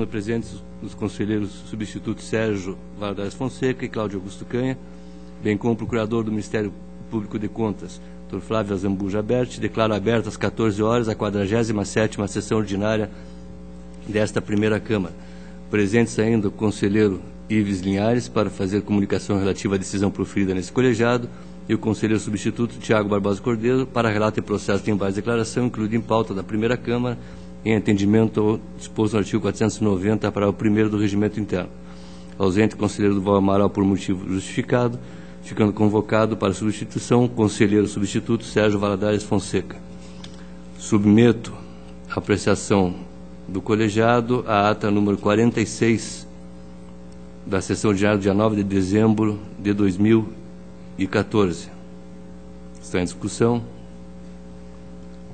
Presentes os conselheiros substitutos Sérgio Valadares Fonseca e Cláudio Augusto Canha, bem como o procurador do Ministério Público de Contas, Dr. Flávio Azambuja Berti. Declaro aberta às 14 horas a 47ª sessão ordinária desta primeira Câmara. Presentes ainda o conselheiro Ives Linhares para fazer comunicação relativa à decisão proferida nesse colegiado e o conselheiro substituto Tiago Barbosa Cordeiro para relato e processo de embate de declaração incluído em pauta da primeira Câmara em atendimento ao disposto no artigo 490 para o 1º do Regimento Interno. Ausente o conselheiro Durval Amaral por motivo justificado, ficando convocado para substituição o conselheiro substituto Sérgio Valadares Fonseca. Submeto à apreciação do colegiado a ata número 46 da sessão ordinária do dia 9 de dezembro de 2014. Está em discussão.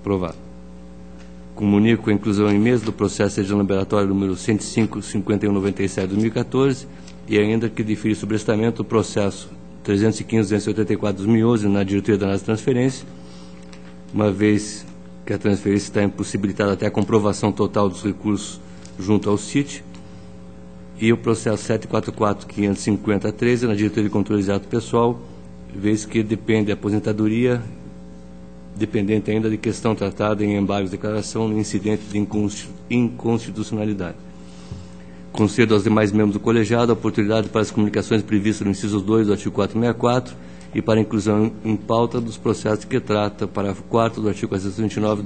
Aprovado. Comunico a inclusão em mesa do processo de liberatório número 105.5197 de 2014 e ainda que difere sobre estamento o processo 315.284 de 2011 na diretoria da análise de transferência, uma vez que a transferência está impossibilitada até a comprovação total dos recursos junto ao CIT, e o processo 744.550.13 na diretoria de controle de ato pessoal, vez que depende da aposentadoria, dependente ainda de questão tratada em embargos de declaração no incidente de inconstitucionalidade. Concedo aos demais membros do colegiado a oportunidade para as comunicações previstas no inciso 2 do artigo 464 e para a inclusão em pauta dos processos que trata parágrafo 4º do artigo 429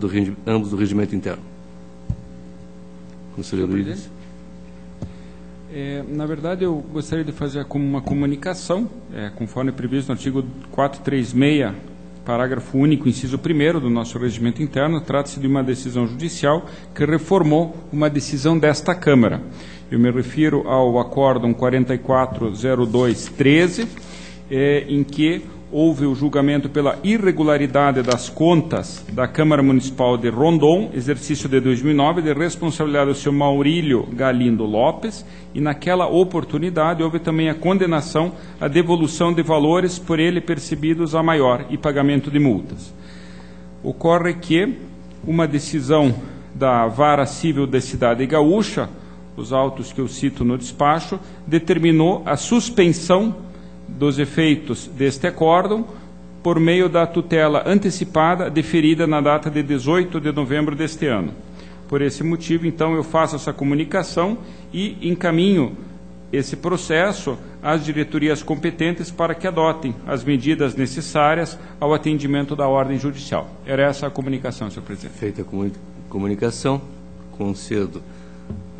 ambos do Regimento Interno. Conselheiro Luiz. Na verdade, eu gostaria de fazer uma comunicação, conforme previsto no artigo 436, parágrafo único, inciso 1º do nosso regimento interno. Trata-se de uma decisão judicial que reformou uma decisão desta Câmara. Eu me refiro ao acórdão 440213, em que houve o julgamento pela irregularidade das contas da Câmara Municipal de Rondon, exercício de 2009, de responsabilidade do senhor Maurílio Galindo Lopes, e naquela oportunidade houve também a condenação à devolução de valores por ele percebidos a maior e pagamento de multas. Ocorre que uma decisão da Vara Civil da Cidade Gaúcha, os autos que eu cito no despacho, determinou a suspensão dos efeitos deste acórdão por meio da tutela antecipada deferida na data de 18 de novembro deste ano. Por esse motivo, então, eu faço essa comunicação e encaminho esse processo às diretorias competentes para que adotem as medidas necessárias ao atendimento da ordem judicial. Era essa a comunicação, senhor presidente. Feita a comunicação, concedo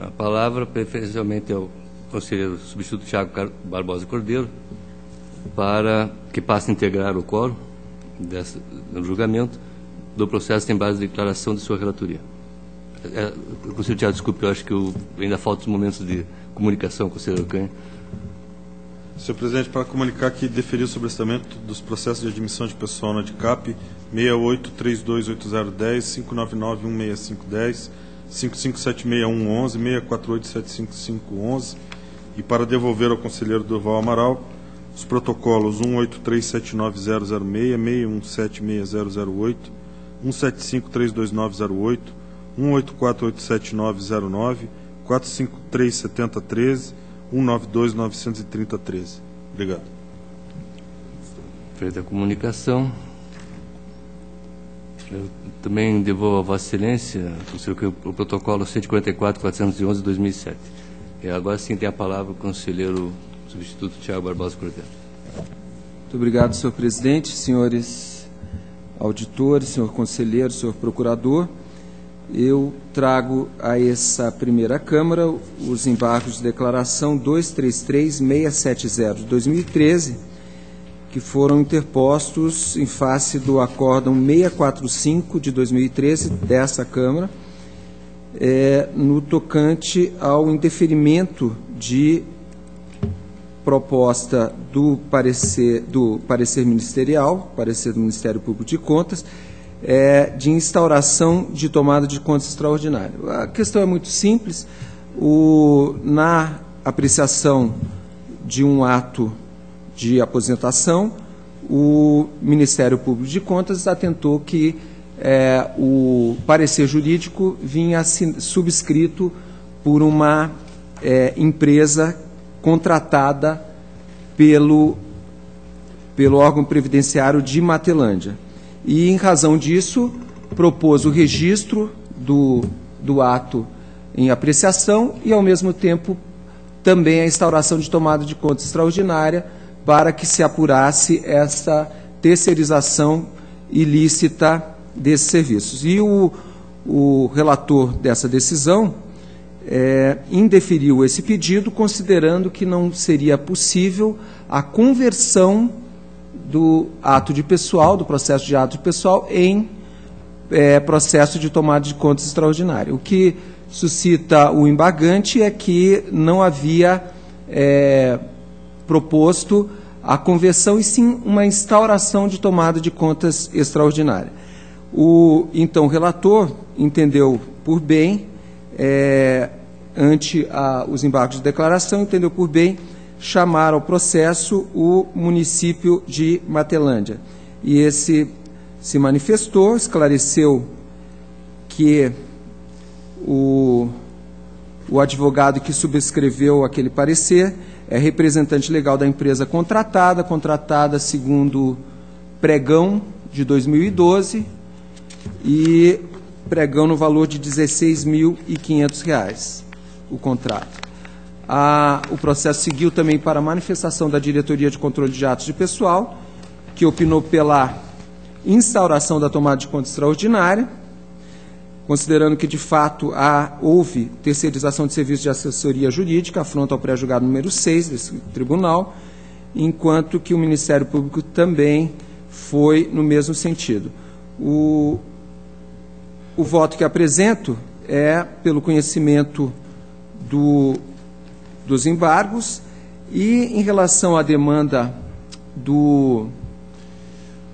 a palavra preferencialmente ao conselheiro substituto Tiago Barbosa Cordeiro, para que passe a integrar o quórum do julgamento do processo em base de declaração de sua relatoria. Conselheiro Tiago, desculpe, eu acho que ainda faltam os momentos de comunicação, conselheiro Canha. Senhor presidente, para comunicar que deferiu sobre o estamento dos processos de admissão de pessoal na DICAP 68328010, 599165110, 557611, 6487511, e para devolver ao conselheiro Durval Amaral os protocolos 183790006, 6176008, 175329008, 184879009, 4537013, 192.930.13. Obrigado. Feita a comunicação, eu também devolvo a Vossa Excelência o protocolo 144.411 de 2007. E agora sim tem a palavra o conselheiro substituto Tiago Barbosa Cordeiro. Muito obrigado, senhor presidente, senhores auditores, senhor conselheiro, senhor procurador. Eu trago a essa primeira Câmara os embargos de declaração 233670 de 2013, que foram interpostos em face do acórdão 645 de 2013 dessa Câmara, no tocante ao indeferimento de proposta do parecer ministerial, parecer do Ministério Público de Contas, de instauração de tomada de contas extraordinária. A questão é muito simples. Na apreciação de um ato de aposentação, o Ministério Público de Contas atentou que o parecer jurídico vinha subscrito por uma empresa contratada pelo órgão previdenciário de Matelândia. E, em razão disso, propôs o registro do ato em apreciação e, ao mesmo tempo, também a instauração de tomada de conta extraordinária para que se apurasse essa terceirização ilícita desses serviços. E o relator dessa decisão indeferiu esse pedido, considerando que não seria possível a conversão do ato de pessoal, do processo de ato de pessoal, em processo de tomada de contas extraordinária. O que suscita o embargante é que não havia proposto a conversão, e sim uma instauração de tomada de contas extraordinária. Então, o relator entendeu por bem, ante os embargos de declaração, entendeu por bem chamar ao processo o município de Matelândia. E esse se manifestou, esclareceu que o advogado que subscreveu aquele parecer é representante legal da empresa contratada segundo pregão de 2012 e pregão no valor de R$ 16.500, o contrato. O processo seguiu também para a manifestação da Diretoria de Controle de Atos de Pessoal, que opinou pela instauração da tomada de conta extraordinária, considerando que, de fato, houve terceirização de serviços de assessoria jurídica, afronta ao pré-julgado número 6 desse tribunal, enquanto que o Ministério Público também foi no mesmo sentido. O voto que apresento é pelo conhecimento dos embargos, e em relação à demanda do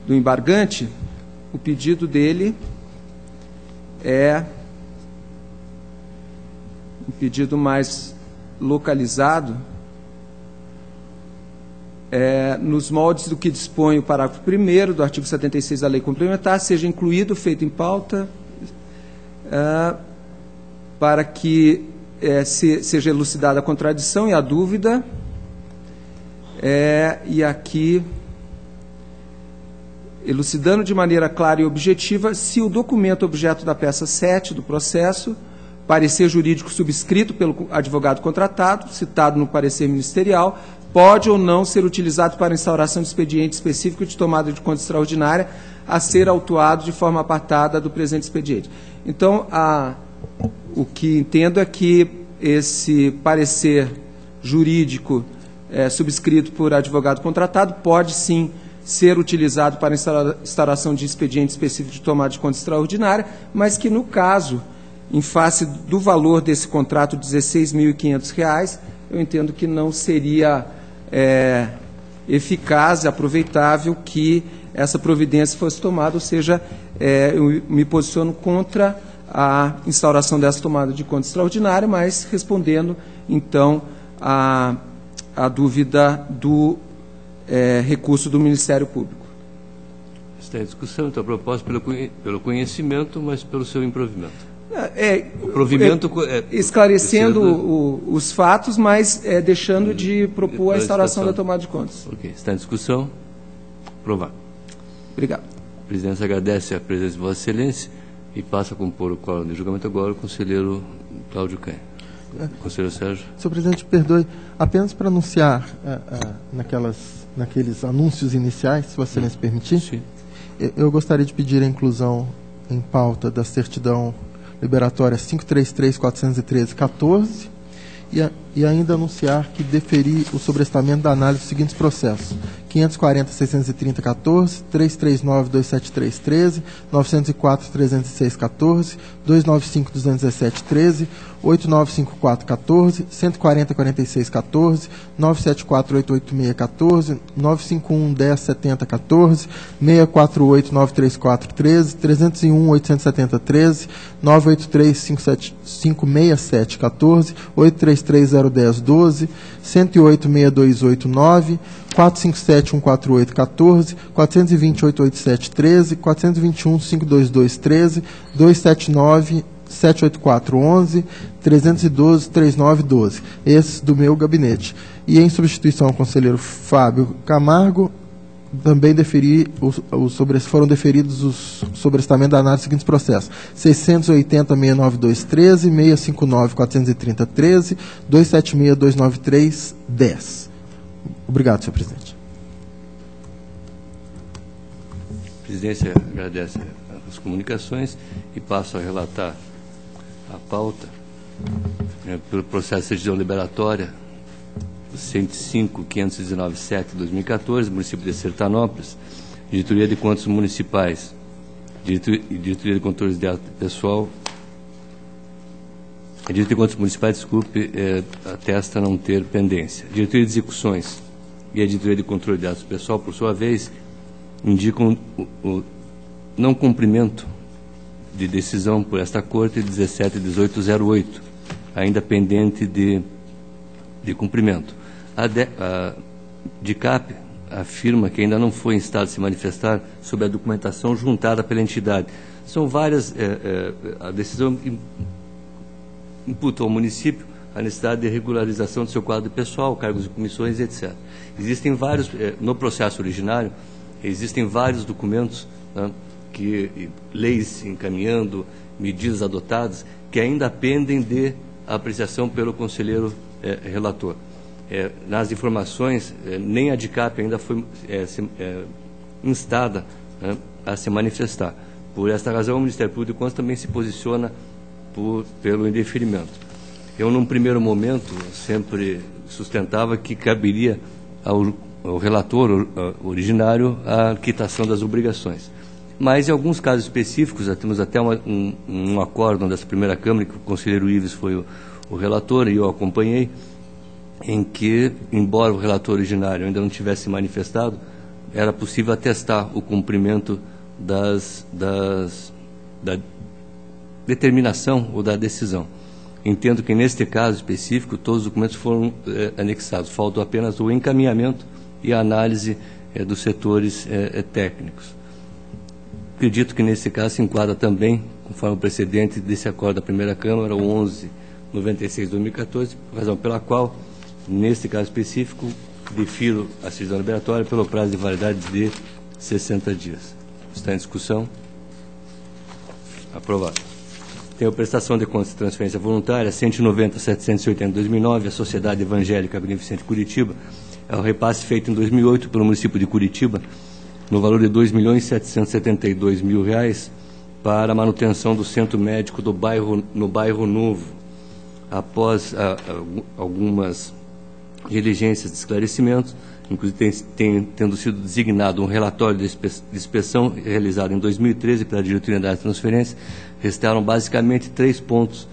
embargante, o pedido dele é um pedido mais localizado, nos moldes do que dispõe o parágrafo 1º do artigo 76 da Lei Complementar, seja incluído, feito em pauta, para que seja elucidada a contradição e a dúvida, e aqui, elucidando de maneira clara e objetiva se o documento objeto da peça 7 do processo, parecer jurídico subscrito pelo advogado contratado, citado no parecer ministerial, pode ou não ser utilizado para instauração de expediente específico de tomada de conta extraordinária a ser autuado de forma apartada do presente expediente. Então, o que entendo é que esse parecer jurídico subscrito por advogado contratado pode, sim, ser utilizado para instauração de expediente específico de tomada de conta extraordinária, mas que, no caso, em face do valor desse contrato, R$ 16.500, eu entendo que não seria eficaz e aproveitável que essa providência fosse tomada, ou seja, eu me posiciono contra a instauração dessa tomada de conta extraordinária, mas respondendo, então, a dúvida do recurso do Ministério Público. Está em discussão, então, a proposta pelo conhecimento, mas pelo seu improvimento. O provimento esclarecendo os fatos, mas deixando de propor a instauração da tomada de contas. Ok. Está em discussão. Aprovado. Obrigado. A presidência agradece a presença de Vossa Excelência e passa a compor o quórum de julgamento agora o conselheiro Cláudio Canha. Conselheiro Sérgio. Senhor presidente, perdoe, apenas para anunciar naqueles anúncios iniciais, se Vossa Excelência permitir, Sim. Eu gostaria de pedir a inclusão em pauta da certidão liberatória 533.413.14 e ainda anunciar que deferi o sobrestamento da análise dos seguintes processos: 540.630.14, 339.273.13, 904.306.14, 295.217.13, 8954.14, 140.46.14, 974.886.14, 951.10.70.14, 648.934.13, 301.870.13, 983.567.14, 833.010.12, 108.628.9, 457.148.14, 420.887.13, 421.522.13, 78411, 312, 3912, esses do meu gabinete. E em substituição ao conselheiro Fábio Camargo, também foram deferidos os sobrestamentos da análise dos seguintes processos: 680-69213, 659-430-13, 276-293-10. Obrigado, senhor presidente. A presidência agradece as comunicações e passo a relatar a pauta pelo processo de certidão liberatória 105.519.7 de 2014, município de Sertanópolis, Diretoria de Contas Municipais, Diretoria de Controles de Ato Pessoal, a Diretoria de Contas Municipais, desculpe, atesta não ter pendência. A Diretoria de Execuções e a Diretoria de Controle de Ato Pessoal, por sua vez, indicam o não cumprimento de decisão por esta Corte 17.1808, ainda pendente de cumprimento. A DICAP afirma que ainda não foi em estado de se manifestar sobre a documentação juntada pela entidade. São várias, a decisão imputa ao município a necessidade de regularização do seu quadro pessoal, cargos e comissões, etc. Existem vários, no processo originário, existem vários documentos, né, leis encaminhando, medidas adotadas, que ainda pendem de apreciação pelo conselheiro relator. Nas informações, nem a DICAP ainda foi instada, né, a se manifestar. Por esta razão, o Ministério Público de Contas também se posiciona pelo indeferimento. Eu, num primeiro momento, sempre sustentava que caberia ao relator originário a quitação das obrigações. Mas, em alguns casos específicos, já temos até um acórdão dessa primeira Câmara, que o conselheiro Ives foi o relator e eu acompanhei, em que, embora o relator originário ainda não tivesse manifestado, era possível atestar o cumprimento da determinação ou da decisão. Entendo que, neste caso específico, todos os documentos foram anexados. Falta apenas o encaminhamento e a análise dos setores técnicos. Acredito que, nesse caso, se enquadra também, conforme o precedente desse acordo da primeira Câmara, o 1196 de 2014, razão pela qual, neste caso específico, defiro a certidão liberatória pelo prazo de validade de 60 dias. Está em discussão? Aprovado. Tem a prestação de contas de transferência voluntária 190.780 de 2009, a Sociedade Evangélica Beneficente Curitiba. É o repasse feito em 2008 pelo município de Curitiba, no valor de R$ 2.772.000 para a manutenção do centro médico no bairro Novo. Após algumas diligências de esclarecimentos, inclusive tendo sido designado um relatório de inspeção realizado em 2013 pela Diretoria da Transferência, restaram basicamente 3 pontos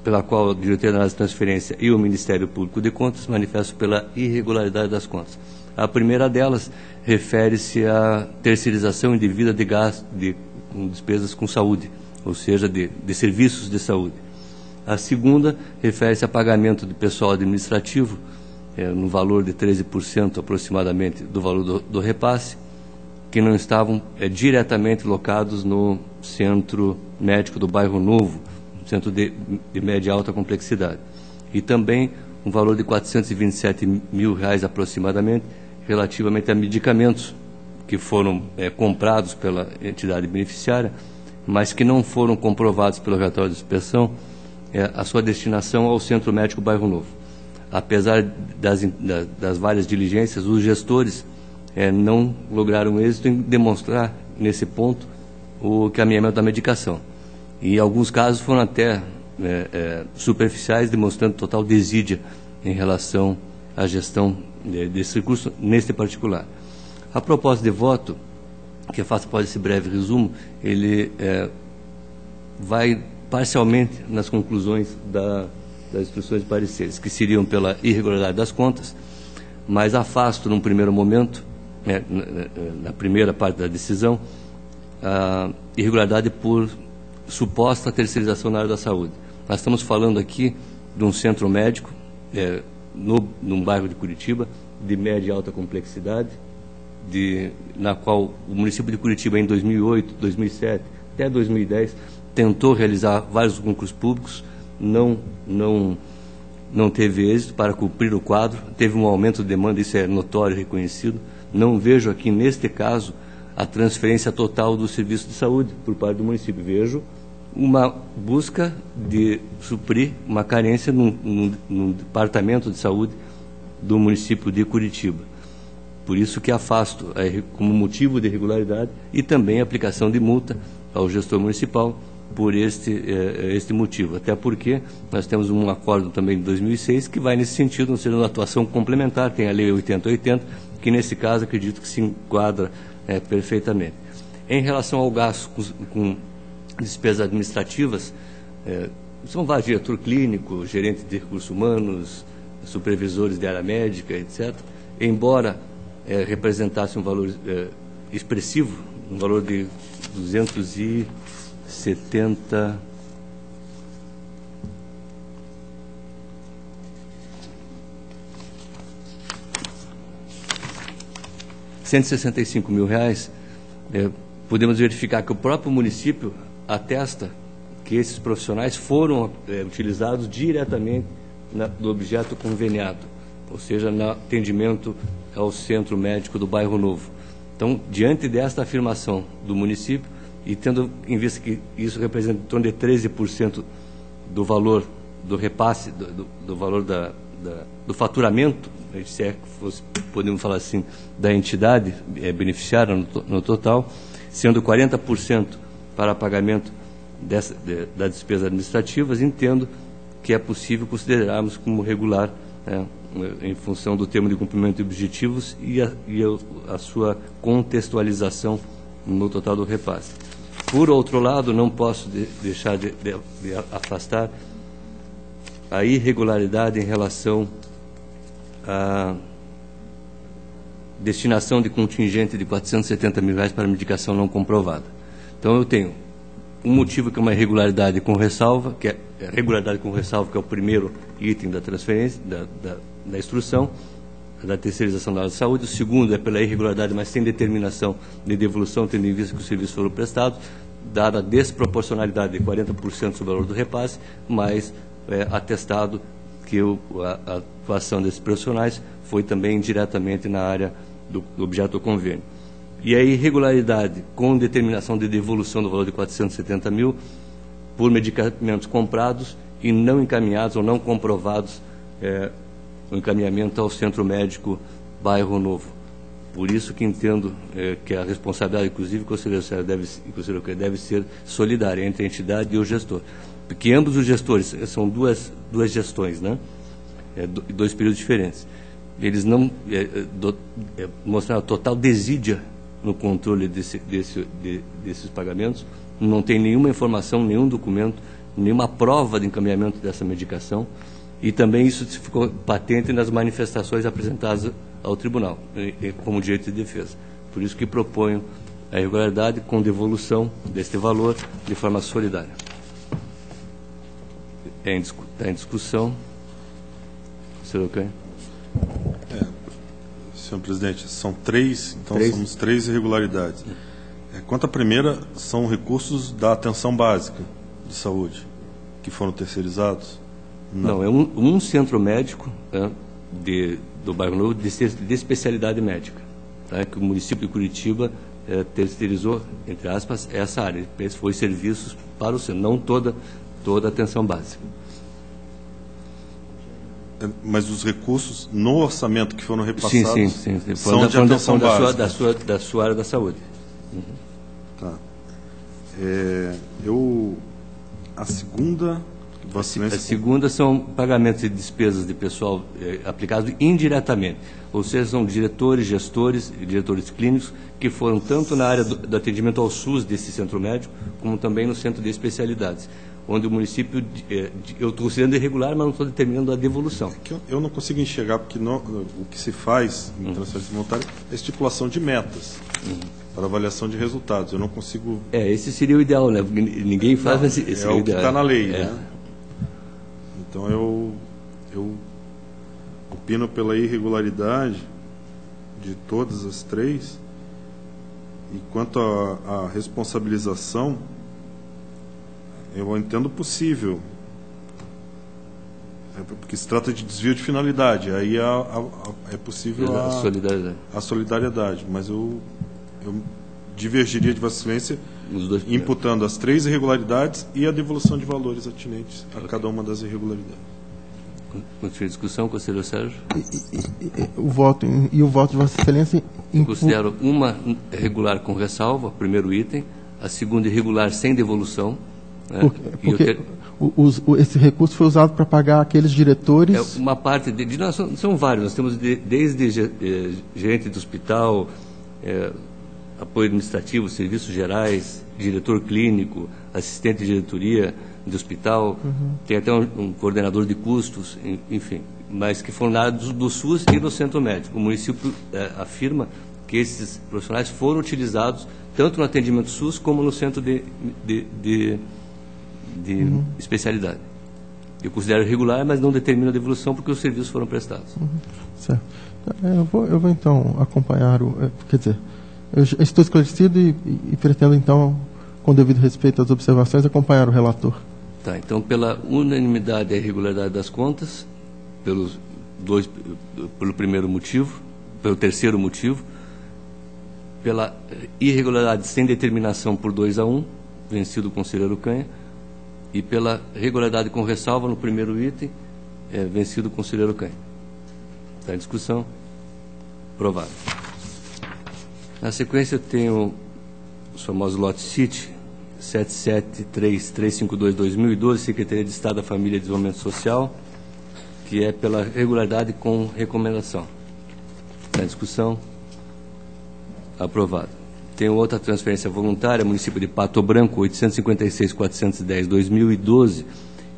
pela qual a Diretoria da Transferência e o Ministério Público de Contas manifestam pela irregularidade das contas. A primeira delas refere-se à terceirização indevida de gastos com despesas com saúde, ou seja, de serviços de saúde. A segunda refere-se a pagamento de pessoal administrativo, no valor de 13% aproximadamente do valor do repasse, que não estavam diretamente locados no centro médico do bairro Novo, centro de média e alta complexidade. E também um valor de R$ 427.000 aproximadamente, relativamente a medicamentos que foram comprados pela entidade beneficiária, mas que não foram comprovados pelo relatório de inspeção a sua destinação ao Centro Médico Bairro Novo. Apesar das várias diligências, os gestores não lograram êxito em demonstrar, nesse ponto, o caminhamento da medicação. E alguns casos foram até superficiais, demonstrando total desídia em relação à gestão desse recurso, neste particular. A proposta de voto, que eu faço após esse breve resumo, ele vai parcialmente nas conclusões das instruções de pareceres, que seriam pela irregularidade das contas, mas afasto, num primeiro momento, na primeira parte da decisão, a irregularidade por suposta terceirização na área da saúde. Nós estamos falando aqui de um centro médico, num bairro de Curitiba, de média e alta complexidade, na qual o município de Curitiba, em 2008, 2007, até 2010, tentou realizar vários concursos públicos, não teve êxito para cumprir o quadro, teve um aumento de demanda, isso é notório e reconhecido. Não vejo aqui, neste caso, a transferência total do serviço de saúde por parte do município. Vejo uma busca de suprir uma carência no departamento de saúde do município de Curitiba. Por isso que afasto como motivo de irregularidade e também a aplicação de multa ao gestor municipal por este motivo. Até porque nós temos um acordo também de 2006 que vai nesse sentido, não seja uma atuação complementar, tem a Lei 8080, que nesse caso acredito que se enquadra perfeitamente. Em relação ao gasto com despesas administrativas, são vários: diretor clínico, gerente de recursos humanos, supervisores de área médica, etc. Embora representasse um valor expressivo, um valor de 165 mil reais, podemos verificar que o próprio município atesta que esses profissionais foram utilizados diretamente no objeto conveniado, ou seja, no atendimento ao Centro Médico do Bairro Novo. Então, diante desta afirmação do município, e tendo em vista que isso representa em torno de 13% do valor do repasse, do valor do faturamento, se é que podemos falar assim, da entidade beneficiária no total, sendo 40% para pagamento das despesas administrativas, entendo que é possível considerarmos como regular, em função do termo de cumprimento de objetivos e a sua contextualização no total do repasse. Por outro lado, não posso deixar de afastar a irregularidade em relação à destinação de contingente de R$ 470 mil para medicação não comprovada. Então, eu tenho um motivo que é uma irregularidade com ressalva, que é o primeiro item da transferência, da instrução, da terceirização da área de saúde. O segundo é pela irregularidade, mas sem determinação de devolução, tendo em vista que os serviços foram prestados, dada a desproporcionalidade de 40% sobre o valor do repasse, mas atestado que a atuação desses profissionais foi também diretamente na área do objeto do convênio. E a irregularidade com determinação de devolução do valor de 470 mil por medicamentos comprados e não encaminhados ou não comprovados o encaminhamento ao Centro Médico Bairro Novo. Por isso que entendo que a responsabilidade, inclusive, deve ser solidária entre a entidade e o gestor. Porque ambos os gestores, são duas gestões, né? Dois períodos diferentes. Eles não mostraram total desídia no controle desses pagamentos, não tem nenhuma informação, nenhum documento, nenhuma prova de encaminhamento dessa medicação, e também isso ficou patente nas manifestações apresentadas ao tribunal, como direito de defesa. Por isso que proponho a irregularidade com devolução deste valor de forma solidária. Está em discussão. Senhor Canha? Senhor presidente, são três, então somos três irregularidades. Quanto à primeira, são recursos da atenção básica de saúde, que foram terceirizados? Não, é um centro médico do Bairro Novo de especialidade médica, tá? Que o município de Curitiba terceirizou, entre aspas, essa área. Esse foi serviços para o centro, não toda a atenção básica. Mas os recursos no orçamento que foram repassados sim. São de atenção básica. Da sua área da saúde. Uhum. Tá. A segunda... A segunda são pagamentos de despesas de pessoal aplicados indiretamente, ou seja, são diretores, gestores e diretores clínicos que foram tanto na área do atendimento ao SUS desse centro médico, como também no centro de especialidades, onde o município, eu estou considerando irregular, mas não estou determinando a devolução. Eu não consigo enxergar, porque o que se faz em transferência voluntária é estipulação de metas para avaliação de resultados. Eu não consigo... esse seria o ideal, né? Ninguém faz... Não, esse é o que está na lei, né? Então, eu opino pela irregularidade de todas as três. E quanto à responsabilização, eu entendo possível. Porque se trata de desvio de finalidade, aí é possível a solidariedade. Mas eu divergiria de Vossa Excelência imputando as 3 irregularidades e a devolução de valores atinentes a cada uma das irregularidades. Continua a discussão, conselheiro Sérgio. O voto de Vossa Excelência... Considero uma regular com ressalva, primeiro item, a segunda irregular sem devolução. Né? Porque esse recurso foi usado para pagar aqueles diretores... Uma parte são vários, nós temos desde gerente do hospital, apoio administrativo, serviços gerais, diretor clínico, assistente de diretoria de hospital, tem até um coordenador de custos, enfim, mas que foram dados do SUS e do centro médico. O município afirma que esses profissionais foram utilizados tanto no atendimento SUS como no centro de especialidade. Eu considero irregular, mas não determino a devolução porque os serviços foram prestados. Certo. Eu vou então acompanhar quer dizer, eu estou esclarecido e pretendo então, com devido respeito às observações, acompanhar o relator. Tá, então pela unanimidade e irregularidade das contas, pelo primeiro motivo, pelo terceiro motivo, pela irregularidade sem determinação por 2-1, vencido o conselheiro Canha, e pela regularidade com ressalva no primeiro item, vencido o conselheiro Canha. Está em discussão? Aprovado. Na sequência, eu tenho os famosos Lot City, 773352-2012, Secretaria de Estado da Família e Desenvolvimento Social, que é pela regularidade com recomendação. Está em discussão? Aprovado. Tenho outra transferência voluntária, município de Pato Branco, 856.410-2012,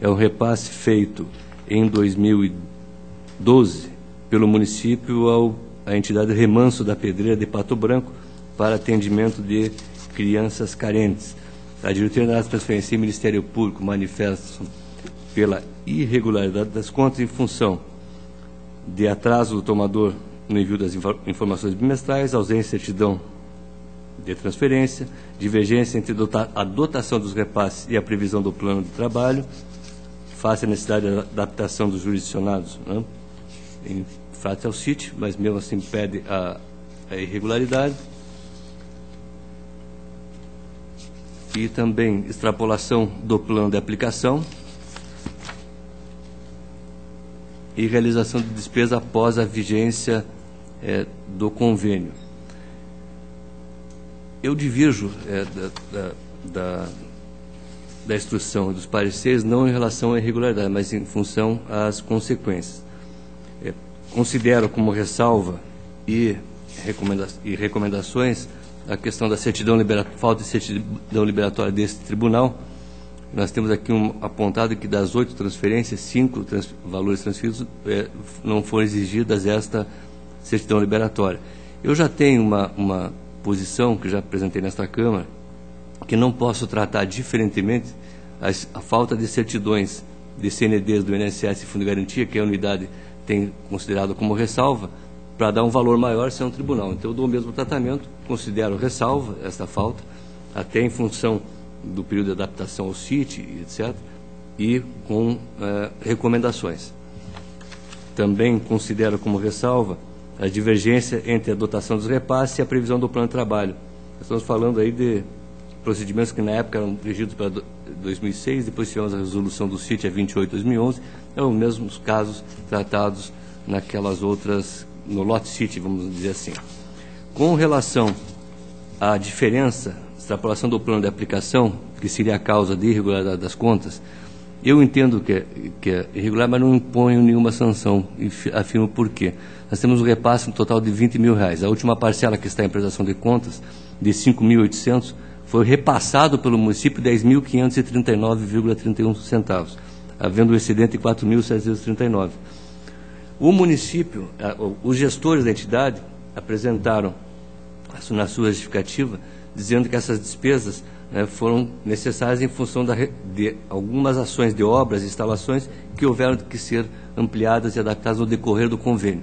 é um repasse feito em 2012 pelo município à entidade Remanso da Pedreira de Pato Branco para atendimento de crianças carentes. A diretoria da transferência e Ministério Público manifestam pela irregularidade das contas em função de atraso do tomador no envio das informações bimestrais, ausência de certidão de transferência, divergência entre a dotação dos repasses e a previsão do plano de trabalho, face à necessidade de adaptação dos jurisdicionados, né, em frente ao sítio, mas mesmo assim pede a irregularidade. E também extrapolação do plano de aplicação e realização de despesa após a vigência do convênio. Eu divirjo da instrução dos pareceres não em relação à irregularidade, mas em função às consequências. Considero como ressalva e recomendações a questão da falta de certidão liberatória desse tribunal. Nós temos aqui apontado que das 8 transferências, 5 valores transferidos não foram exigidas esta certidão liberatória. Eu já tenho uma posição que já apresentei nesta Câmara, que não posso tratar diferentemente a falta de certidões de CNDs do INSS e Fundo de Garantia, que a unidade tem considerado como ressalva, para dar um valor maior se é um tribunal. Então eu dou o mesmo tratamento, considero ressalva esta falta, até em função do período de adaptação ao CIT, etc., e com recomendações. Também considero como ressalva a divergência entre a dotação dos repasses e a previsão do plano de trabalho. Nós estamos falando aí de procedimentos que na época eram regidos para 2006, depois tivemos a resolução do CIT a 28 de 2011, são os mesmos casos tratados naquelas outras, no Lot City, vamos dizer assim. Com relação à diferença, extrapolação do plano de aplicação, que seria a causa de irregularidade das contas, eu entendo que é irregular, mas não imponho nenhuma sanção, e afirmo por quê. Nós temos um repasse no total de R$20 mil. A última parcela que está em prestação de contas, de 5.800, foi repassado pelo município 10.539,31 centavos, havendo um excedente de 4.739. O município, os gestores da entidade apresentaram na sua justificativa, dizendo que essas despesas foram necessárias em função de algumas ações de obras e instalações que houveram que ser ampliadas e adaptadas no decorrer do convênio.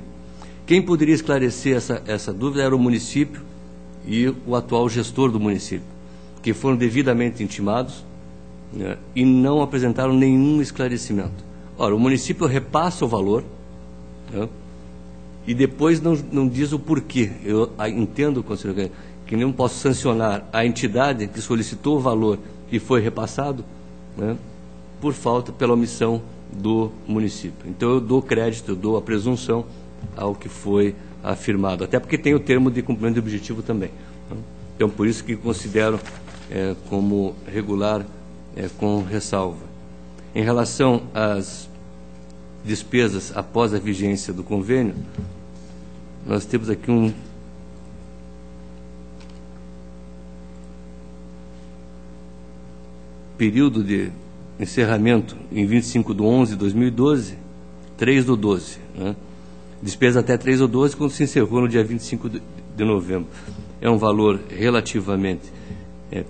Quem poderia esclarecer essa dúvida era o município e o atual gestor do município, que foram devidamente intimados e não apresentaram nenhum esclarecimento. Ora, o município repassa o valor, e depois não diz o porquê. Eu entendo, conselheiro, que não posso sancionar a entidade que solicitou o valor e foi repassado, por falta, pela omissão do município. Então eu dou crédito, eu dou a presunção ao que foi afirmado, até porque tem o termo de cumprimento de objetivo também. Então por isso que considero como regular com ressalva. Em relação às despesas após a vigência do convênio, nós temos aqui um período de encerramento em 25/11/2012, 3/12, despesa até 3/12, quando se encerrou no dia 25 de novembro. É um valor relativamente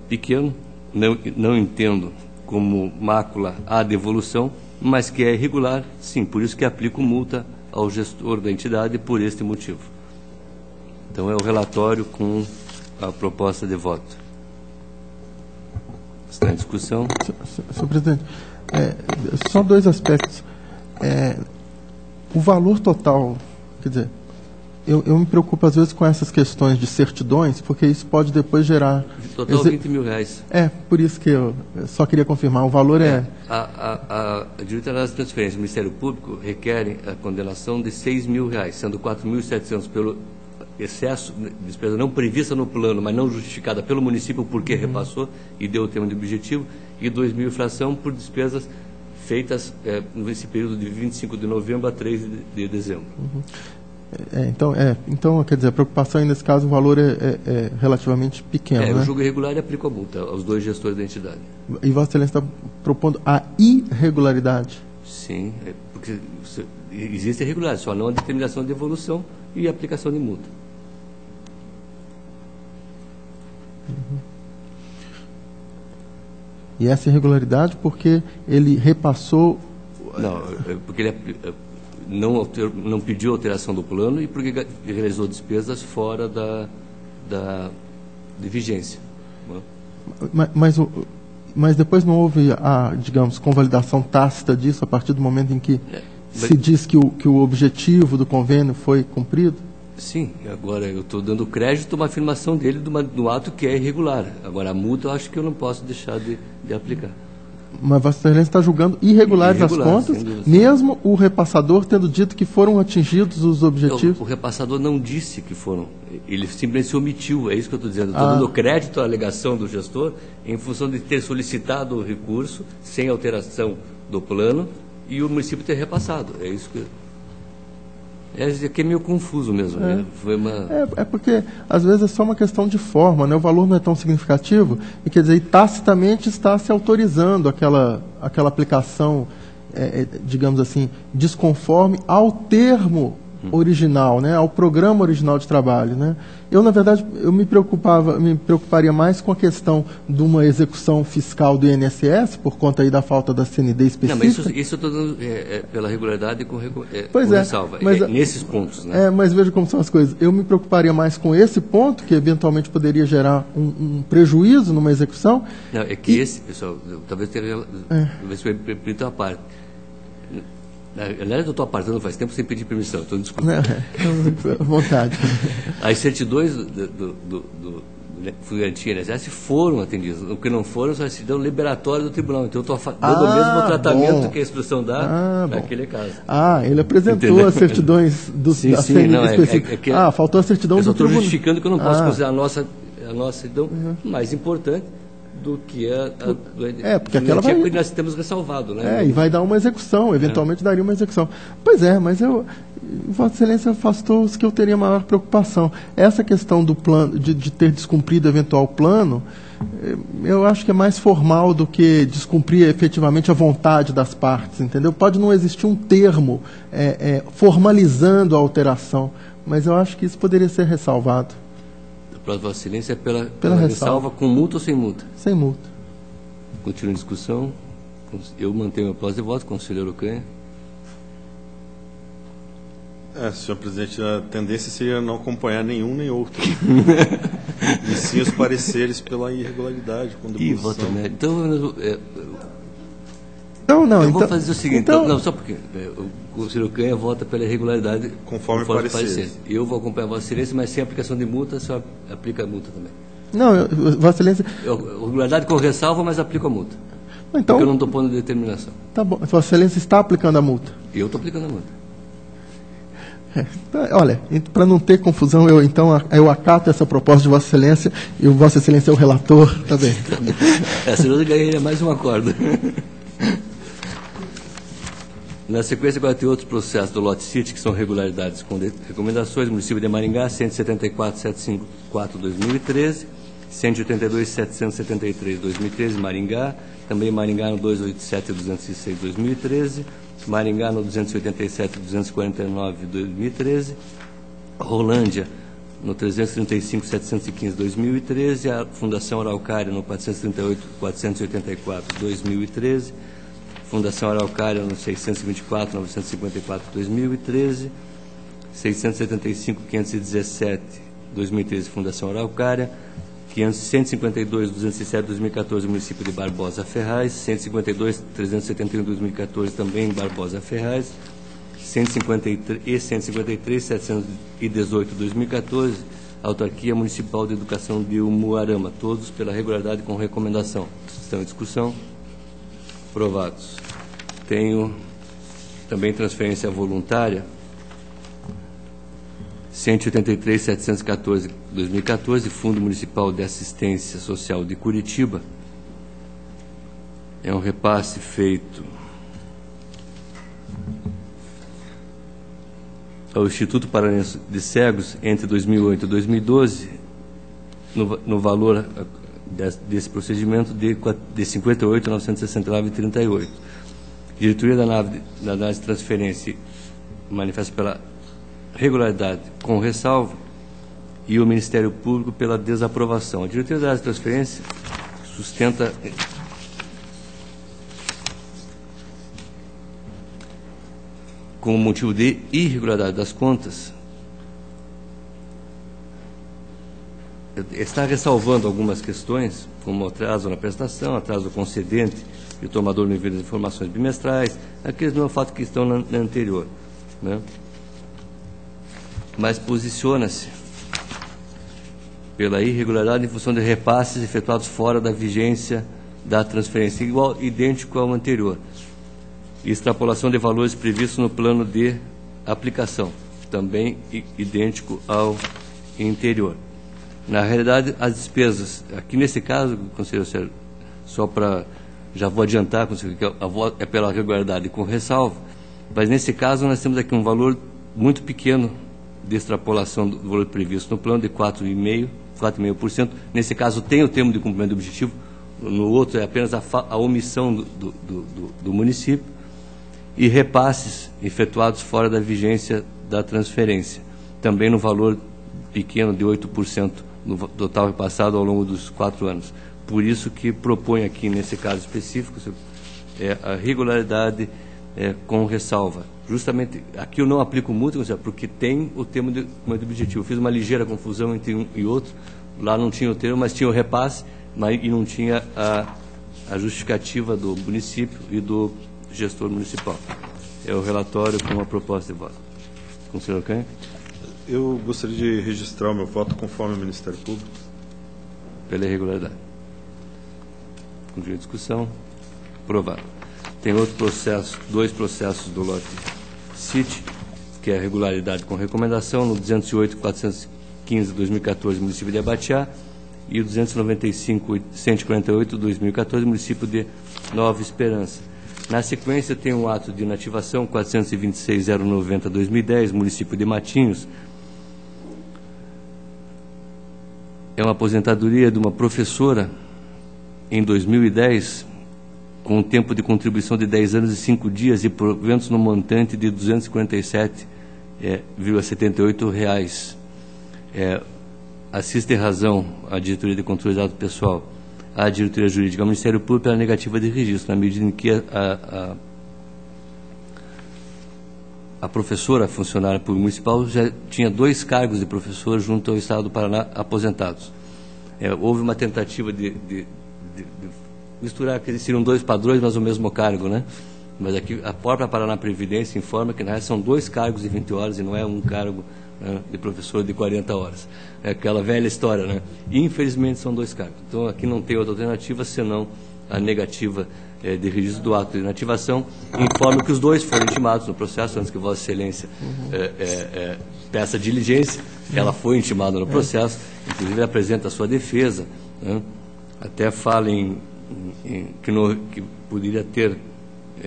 pequeno, não entendo como mácula a devolução, mas que é irregular, sim, por isso que aplico multa ao gestor da entidade por este motivo. Então é o relatório com a proposta de voto. Está em discussão. Senhor presidente, só dois aspectos. O valor total, quer dizer, eu me preocupo às vezes com essas questões de certidões, porque isso pode depois gerar... Total R$20 mil. Por isso que eu só queria confirmar, o valor A direita das transferências do Ministério Público requerem a condenação de R$6 mil, sendo 4.700 pelo excesso de despesa não prevista no plano, mas não justificada pelo município porque repassou e deu o termo de objetivo, e 2 mil inflação por despesas feitas nesse período de 25 de novembro a 3 de dezembro. Então, quer dizer, a preocupação aí nesse caso, o valor é relativamente pequeno. Eu julgo irregular e aplico a multa aos dois gestores da entidade. E Vossa Excelência está propondo a irregularidade? Sim, porque existe irregularidade, só não a determinação de devolução e a aplicação de multa. E essa irregularidade porque ele repassou... Não, porque ele não pediu alteração do plano e porque realizou despesas fora de vigência. Mas depois não houve digamos, convalidação tácita disso a partir do momento em que se diz que o objetivo do convênio foi cumprido? Sim, agora eu estou dando crédito a uma afirmação dele do ato que é irregular. Agora a multa eu acho que eu não posso deixar de aplicar. Mas Vossa Excelência está julgando irregulares as contas, mesmo o repassador tendo dito que foram atingidos os objetivos? O repassador não disse que foram, ele simplesmente se omitiu, é isso que eu estou dizendo. Estou dando crédito à alegação do gestor em função de ter solicitado o recurso sem alteração do plano e o município ter repassado. É isso que... aqui é meio confuso mesmo. Porque, às vezes, é só uma questão de forma, o valor não é tão significativo, e quer dizer, tacitamente está se autorizando aquela aplicação, digamos assim, desconforme ao termo original, ao programa original de trabalho. Eu, na verdade, me preocuparia mais com a questão de uma execução fiscal do INSS, por conta aí da falta da CND específica. Não, mas isso eu estou dando pela regularidade com ressalva, nesses pontos. Mas veja como são as coisas. Eu me preocuparia mais com esse ponto, que eventualmente poderia gerar um prejuízo numa execução. Não, esse, pessoal, talvez tenha... Talvez eu permita uma parte. Aliás, eu estou apartando faz tempo sem pedir permissão, estou desculpando. À vontade. As certidões do INSS foram atendidas. O que não foram são a certidão liberatória do tribunal. Então, eu estou dando o mesmo tratamento que a instrução dá naquele caso. Ele apresentou as certidões da CND específica. Faltou a certidão do tribunal. Eu estou justificando que eu não posso considerar a nossa certidão mais importante do que porque aquela que nós temos ressalvado, e vai dar uma execução, eventualmente daria uma execução. Pois mas Vossa Excelência afastou os que eu teria maior preocupação. Essa questão do plano, de ter descumprido eventual plano, eu acho que é mais formal do que descumprir efetivamente a vontade das partes, entendeu? Pode não existir um termo formalizando a alteração, mas eu acho que isso poderia ser ressalvado. Vossa Excelência é pela ressalva com multa ou sem multa? Sem multa. Continua a discussão. Eu mantenho a proposta de voto, conselheiro Canha. Senhor presidente, a tendência seria não acompanhar nenhum nem outro. E sim os pareceres pela irregularidade. Voto médio. Então, eu vou fazer o seguinte, só porque o conselheiro Canha vota pela irregularidade conforme parecer. Eu vou acompanhar Vossa Excelência, mas sem aplicação de multa, só aplica a multa também. Não, Vossa Excelência... Regularidade com ressalva, mas aplico a multa. Então, porque eu não estou pondo determinação. Tá bom. Vossa Excelência está aplicando a multa? Eu estou aplicando a multa. Olha, para não ter confusão, eu acato essa proposta de Vossa Excelência e o Vossa Excelência é o relator, tá bem? Essa eu ganhei mais um acordo. Na sequência, agora tem outros processos do Lote City, que são regularidades com recomendações. Município de Maringá, 174.754/2013, 182.773/2013, Maringá. Também Maringá no 287.206/2013, Maringá no 287.249/2013, Rolândia no 335.715/2013, a Fundação Araucária no 438.484/2013, Fundação Araucária no 624.954/2013, 675.517/2013, Fundação Araucária, 152.207/2014, município de Barbosa Ferraz, 152.371/2014, também em Barbosa Ferraz, 153.718/2014, autarquia municipal de educação de Umuarama, todos pela regularidade com recomendação. Estão em discussão? Aprovados. Tenho também transferência voluntária, 183.714/2014, Fundo Municipal de Assistência Social de Curitiba. É um repasse feito ao Instituto Paranense de Cegos entre 2008 e 2012, no valor desse procedimento de R$ 58.969,38. Diretoria da análise de transferência manifesta pela regularidade com ressalva e o Ministério Público pela desaprovação. A diretoria da análise de transferência sustenta como motivo de irregularidade das contas, está ressalvando algumas questões, como atraso na prestação, atraso do concedente e o tomador no envio das informações bimestrais, aqueles mesmos fatos que estão na anterior, né? Mas posiciona-se pela irregularidade em função de repasses efetuados fora da vigência da transferência, idêntico ao anterior. E extrapolação de valores previstos no plano de aplicação, também idêntico ao anterior. Na realidade, as despesas, aqui nesse caso, conselheiro Sérgio, só para, já vou adiantar, conselheiro, que a voto é pela regularidade com ressalva, mas nesse caso nós temos aqui um valor muito pequeno de extrapolação do valor previsto no plano de 4,5%. Nesse caso tem o termo de cumprimento do objetivo, no outro é apenas a omissão do município, e repasses efetuados fora da vigência da transferência, também no valor pequeno de 8% no total repassado ao longo dos 4 anos. Por isso que propõe aqui, nesse caso específico, a regularidade com ressalva. Justamente, aqui eu não aplico multa, porque tem o termo de objetivo. Eu fiz uma ligeira confusão entre um e outro, lá não tinha o termo, mas tinha o repasse, e não tinha a justificativa do município e do gestor municipal. É o relatório com a proposta de voto. Conselheiro Canha? Eu gostaria de registrar o meu voto conforme o Ministério Público. Pela irregularidade. Concluída a discussão. Aprovado. Tem outro processo, 2 processos do lote City, que é a regularidade com recomendação, no 208.415/2014, município de Abatiá, e o 295.148/2014, município de Nova Esperança. Na sequência, tem um ato de inativação, 426.090/2010, município de Matinhos. É uma aposentadoria de uma professora em 2010, com um tempo de contribuição de 10 anos e 5 dias e proventos no montante de R$ 257,78. Assiste em razão a diretoria de controle de dados pessoal, a diretoria jurídica, ao Ministério Público pela negativa de registro, na medida em que a professora, funcionária pública municipal, já tinha 2 cargos de professor junto ao Estado do Paraná aposentados. houve uma tentativa de misturar, que seriam 2 padrões, mas o mesmo cargo, né? Mas aqui a própria Paraná Previdência informa que, na real, são 2 cargos de 20 horas e não é um cargo, né, de professor de 40 horas. É aquela velha história, né? E, infelizmente, são 2 cargos. Então, aqui não tem outra alternativa senão a negativa de registro do ato de inativação. Informa que os 2 foram intimados no processo, antes que Vossa Excelência peça diligência. Ela foi intimada no processo, inclusive apresenta a sua defesa, né? Até fala que poderia ter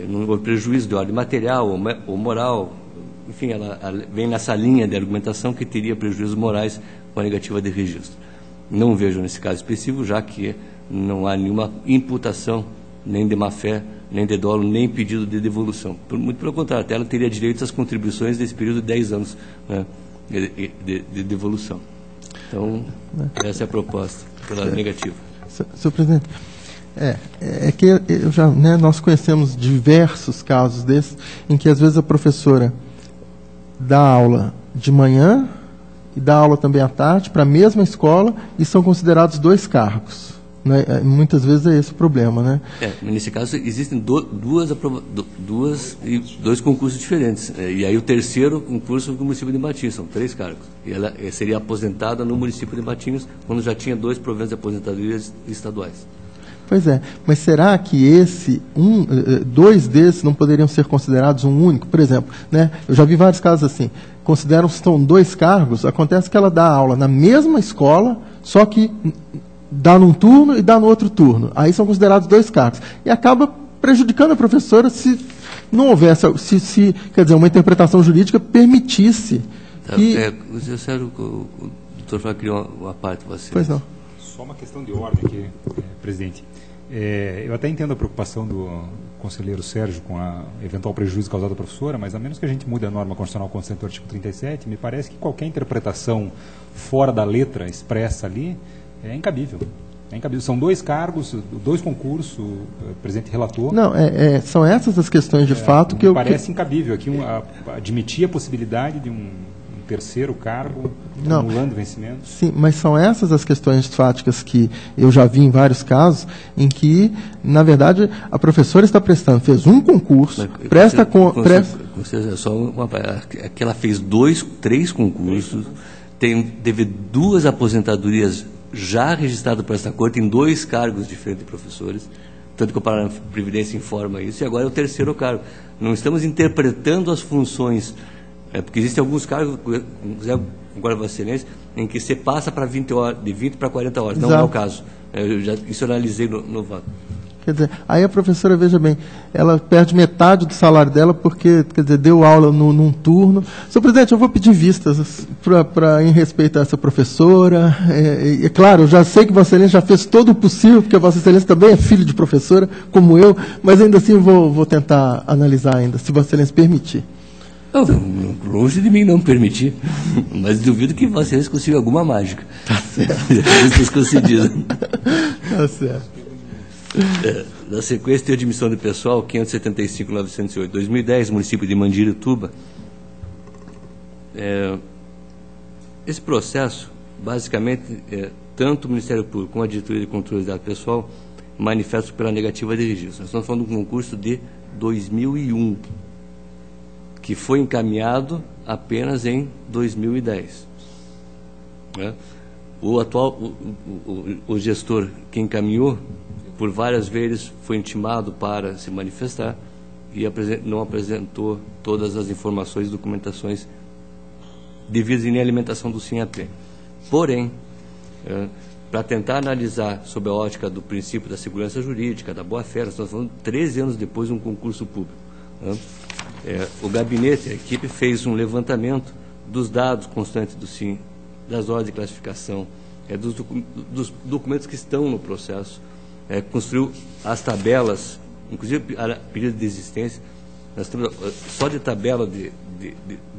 no prejuízo de ordem material ou moral. Enfim, ela vem nessa linha de argumentação que teria prejuízos morais com a negativa de registro. Não vejo nesse caso específico, já que não há nenhuma imputação, nem de má-fé, nem de dolo, nem pedido de devolução. Muito pelo contrário, até ela teria direito às contribuições desse período de 10 anos, né, de devolução. Então, essa é a proposta pela negativa. Senhor presidente, que eu já, né, nós conhecemos diversos casos desses, em que às vezes a professora dá aula de manhã e dá aula também à tarde para a mesma escola e são considerados 2 cargos. Né? Muitas vezes é esse o problema, né? Nesse caso existem 2 concursos diferentes. E aí o terceiro concurso no município de Matinhos, são 3 cargos. E ela seria aposentada no município de Matinhos quando já tinha 2 proventos de aposentadorias estaduais. Pois é, mas será que 2 desses não poderiam ser considerados um único? Por exemplo, né, eu já vi vários casos assim, consideram que estão 2 cargos, acontece que ela dá aula na mesma escola, só que dá num turno e dá no outro turno. Aí são considerados 2 cargos. E acaba prejudicando a professora se não houvesse, quer dizer, uma interpretação jurídica permitisse que... Sérgio, o doutor Flávio criou uma parte para você. Pois não. Só uma questão de ordem aqui, presidente. Eu até entendo a preocupação do conselheiro Sérgio com a eventual prejuízo causado à professora, mas a menos que a gente mude a norma constitucional constante do artigo 37, me parece que qualquer interpretação fora da letra expressa ali é incabível. São 2 cargos, 2 concursos, presidente relator. Não, são essas as questões de fato que parece incabível aqui admitir a possibilidade de um terceiro cargo, anulando o vencimento. Sim, mas são essas as questões fáticas que eu já vi em vários casos, em que, na verdade, a professora está fez um concurso, só que ela fez 3 concursos, teve 2 aposentadorias já registradas por essa corte em 2 cargos diferentes de professores, tanto que a Paraná Previdência informa isso, e agora é o terceiro cargo. Não estamos interpretando as funções, porque existem alguns cargos, agora Vossa Excelência, em que você passa para 20 horas, de 20 para 40 horas. Exato. Não é o caso. Isso eu analisei no voto. Quer dizer, aí a professora, veja bem, ela perde metade do salário dela porque, quer dizer, deu aula num turno. Senhor presidente, eu vou pedir vistas em respeito a essa professora. Claro, eu já sei que Vossa Excelência já fez todo o possível, porque Vossa Excelência também é filho de professora, como eu, mas ainda assim vou tentar analisar ainda, se Vossa Excelência permitir. Longe de mim não permitir, mas duvido que Vossa Excelência consiga alguma mágica. Tá certo. Tá certo. Na sequência de admissão de pessoal, 575.908, 2010, município de Mandirituba. Esse processo, basicamente, tanto o Ministério Público como a Diretoria de Controle de Dado Pessoal manifestam pela negativa de registro. Nós estamos falando de um concurso de 2001, que foi encaminhado apenas em 2010. O gestor que encaminhou, por várias vezes foi intimado para se manifestar e não apresentou todas as informações e documentações devidas em alimentação do SINAP. Porém, para tentar analisar sob a ótica do princípio da segurança jurídica, da boa-fé, nós estamos falando 13 anos depois de um concurso público. O gabinete, a equipe, fez um levantamento dos dados constantes do SIM, das ordens de classificação, dos documentos que estão no processo, construiu as tabelas, inclusive a pedido de existência. Nós temos só de tabela de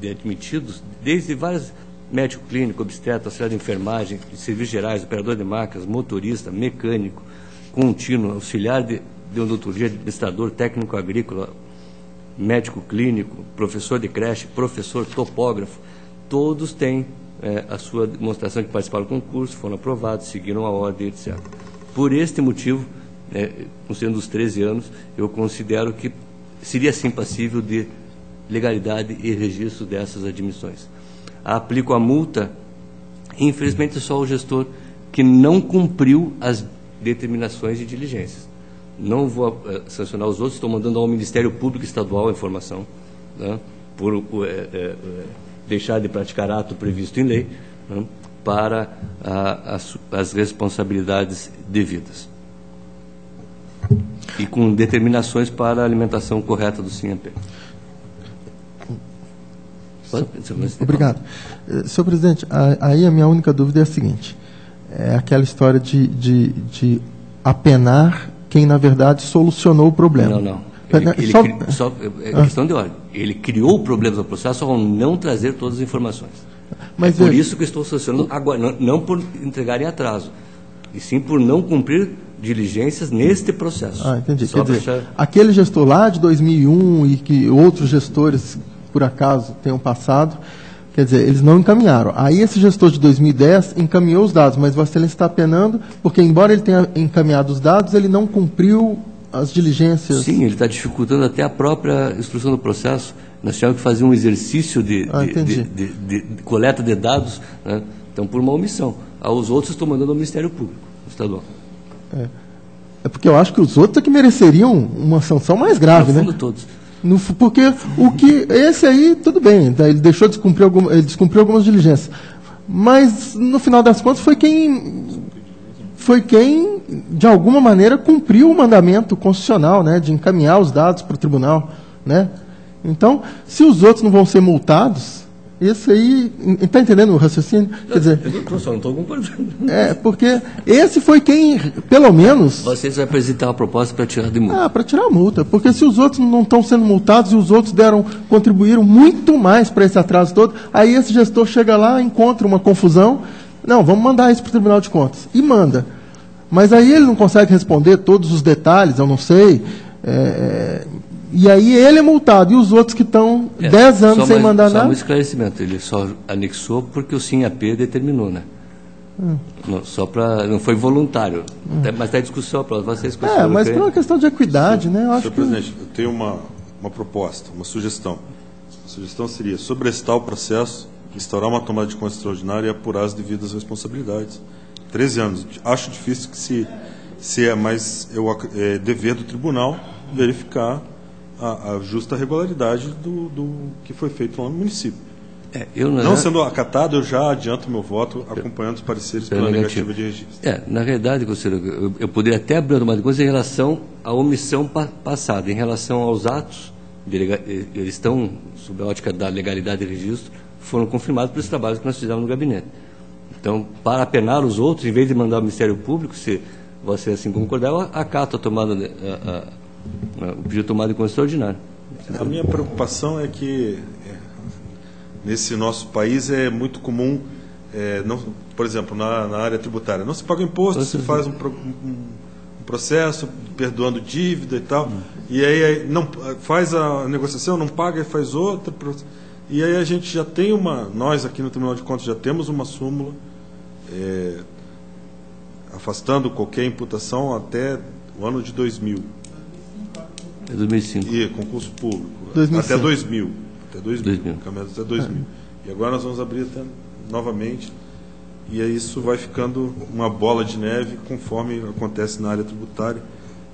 admitidos, desde vários médico clínico, obstetra, auxiliar de enfermagem, de serviços gerais, operador de máquinas, motorista, mecânico, contínuo, auxiliar de odontologia, administrador, técnico agrícola, médico clínico, professor de creche, professor, topógrafo, todos têm a sua demonstração de participar do concurso, foram aprovados, seguiram a ordem, etc. Por este motivo, considerando os 13 anos, eu considero que seria sim passível de legalidade e registro dessas admissões. Aplico a multa, infelizmente, só o gestor que não cumpriu as determinações de diligências. Não vou sancionar os outros, estou mandando ao Ministério Público Estadual a informação, né, por deixar de praticar ato previsto em lei, né, para as responsabilidades devidas. E com determinações para a alimentação correta do SINAP. Obrigado. Senhor presidente, aí a minha única dúvida é a seguinte: é aquela história de apenar quem, na verdade, solucionou o problema. Não. É questão de ordem. Ele criou o problema do processo ao não trazer todas as informações. Mas por isso que estou sancionando agora, não por entregar em atraso, e sim por não cumprir diligências neste processo. Entendi. Quer dizer, aquele gestor lá de 2001 e que outros gestores, por acaso, tenham passado, quer dizer, eles não encaminharam. Aí esse gestor de 2010 encaminhou os dados, mas Vossa Excelência está apenando porque, embora ele tenha encaminhado os dados, ele não cumpriu as diligências. Sim, ele está dificultando até a própria instrução do processo. Nós tivemos que fazer um exercício de coleta de dados, né? Então, por uma omissão. Aos outros estou mandando ao Ministério Público Estadual. É porque eu acho que os outros é que mereceriam uma sanção mais grave, no fundo, né? Todos. Porque esse aí, tudo bem, ele deixou de ele descumpriu algumas diligências. Mas, no final das contas, foi quem, de alguma maneira, cumpriu o mandamento constitucional, né, de encaminhar os dados para o tribunal, né? Então, se os outros não vão ser multados, esse aí... Está entendendo o raciocínio? Quer dizer, eu só não estou concordando. Porque esse foi quem, pelo menos... Vocês vão apresentar uma proposta para tirar de multa. Para tirar a multa. Porque se os outros não estão sendo multados e os outros contribuíram muito mais para esse atraso todo, aí esse gestor chega lá, encontra uma confusão. Não, vamos mandar isso para o Tribunal de Contas. E manda. Mas aí ele não consegue responder todos os detalhes, eu não sei... E aí ele é multado, e os outros que estão 10 anos sem mandar nada? Só um esclarecimento, ele só anexou porque o SINAP determinou, né? Não foi voluntário, mas está em discussão para vocês. Mas por uma questão de equidade, né? Senhor presidente, eu tenho uma proposta, uma sugestão. A sugestão seria sobrestar o processo, instaurar uma tomada de conta extraordinária e apurar as devidas responsabilidades. 13 anos. Acho difícil que é dever do tribunal verificar a justa regularidade do que foi feito lá no município. Não sendo acatado, eu já adianto meu voto acompanhando os pareceres pela negativa de registro. Na realidade, conselheiro, eu poderia até abrir uma coisa em relação à omissão passada. Em relação aos atos, eles estão, sob a ótica da legalidade de registro, foram confirmados pelos trabalhos que nós fizemos no gabinete. Então, para apenar os outros, em vez de mandar ao Ministério Público, se você assim concordar, eu acato a tomada o pedido de tomada de conta extraordinária. A minha preocupação é que nesse nosso país é muito comum, por exemplo, na área tributária, não se paga imposto, se faz um processo perdoando dívida e tal, e aí não faz a negociação, não paga e faz outra, e aí a gente já tem nós aqui no Tribunal de Contas já temos uma súmula afastando qualquer imputação até o ano de 2000. 2005. E concurso público. 2005. Até 2000. Caminhando até 2000. E agora nós vamos abrir novamente. E aí isso vai ficando uma bola de neve conforme acontece na área tributária.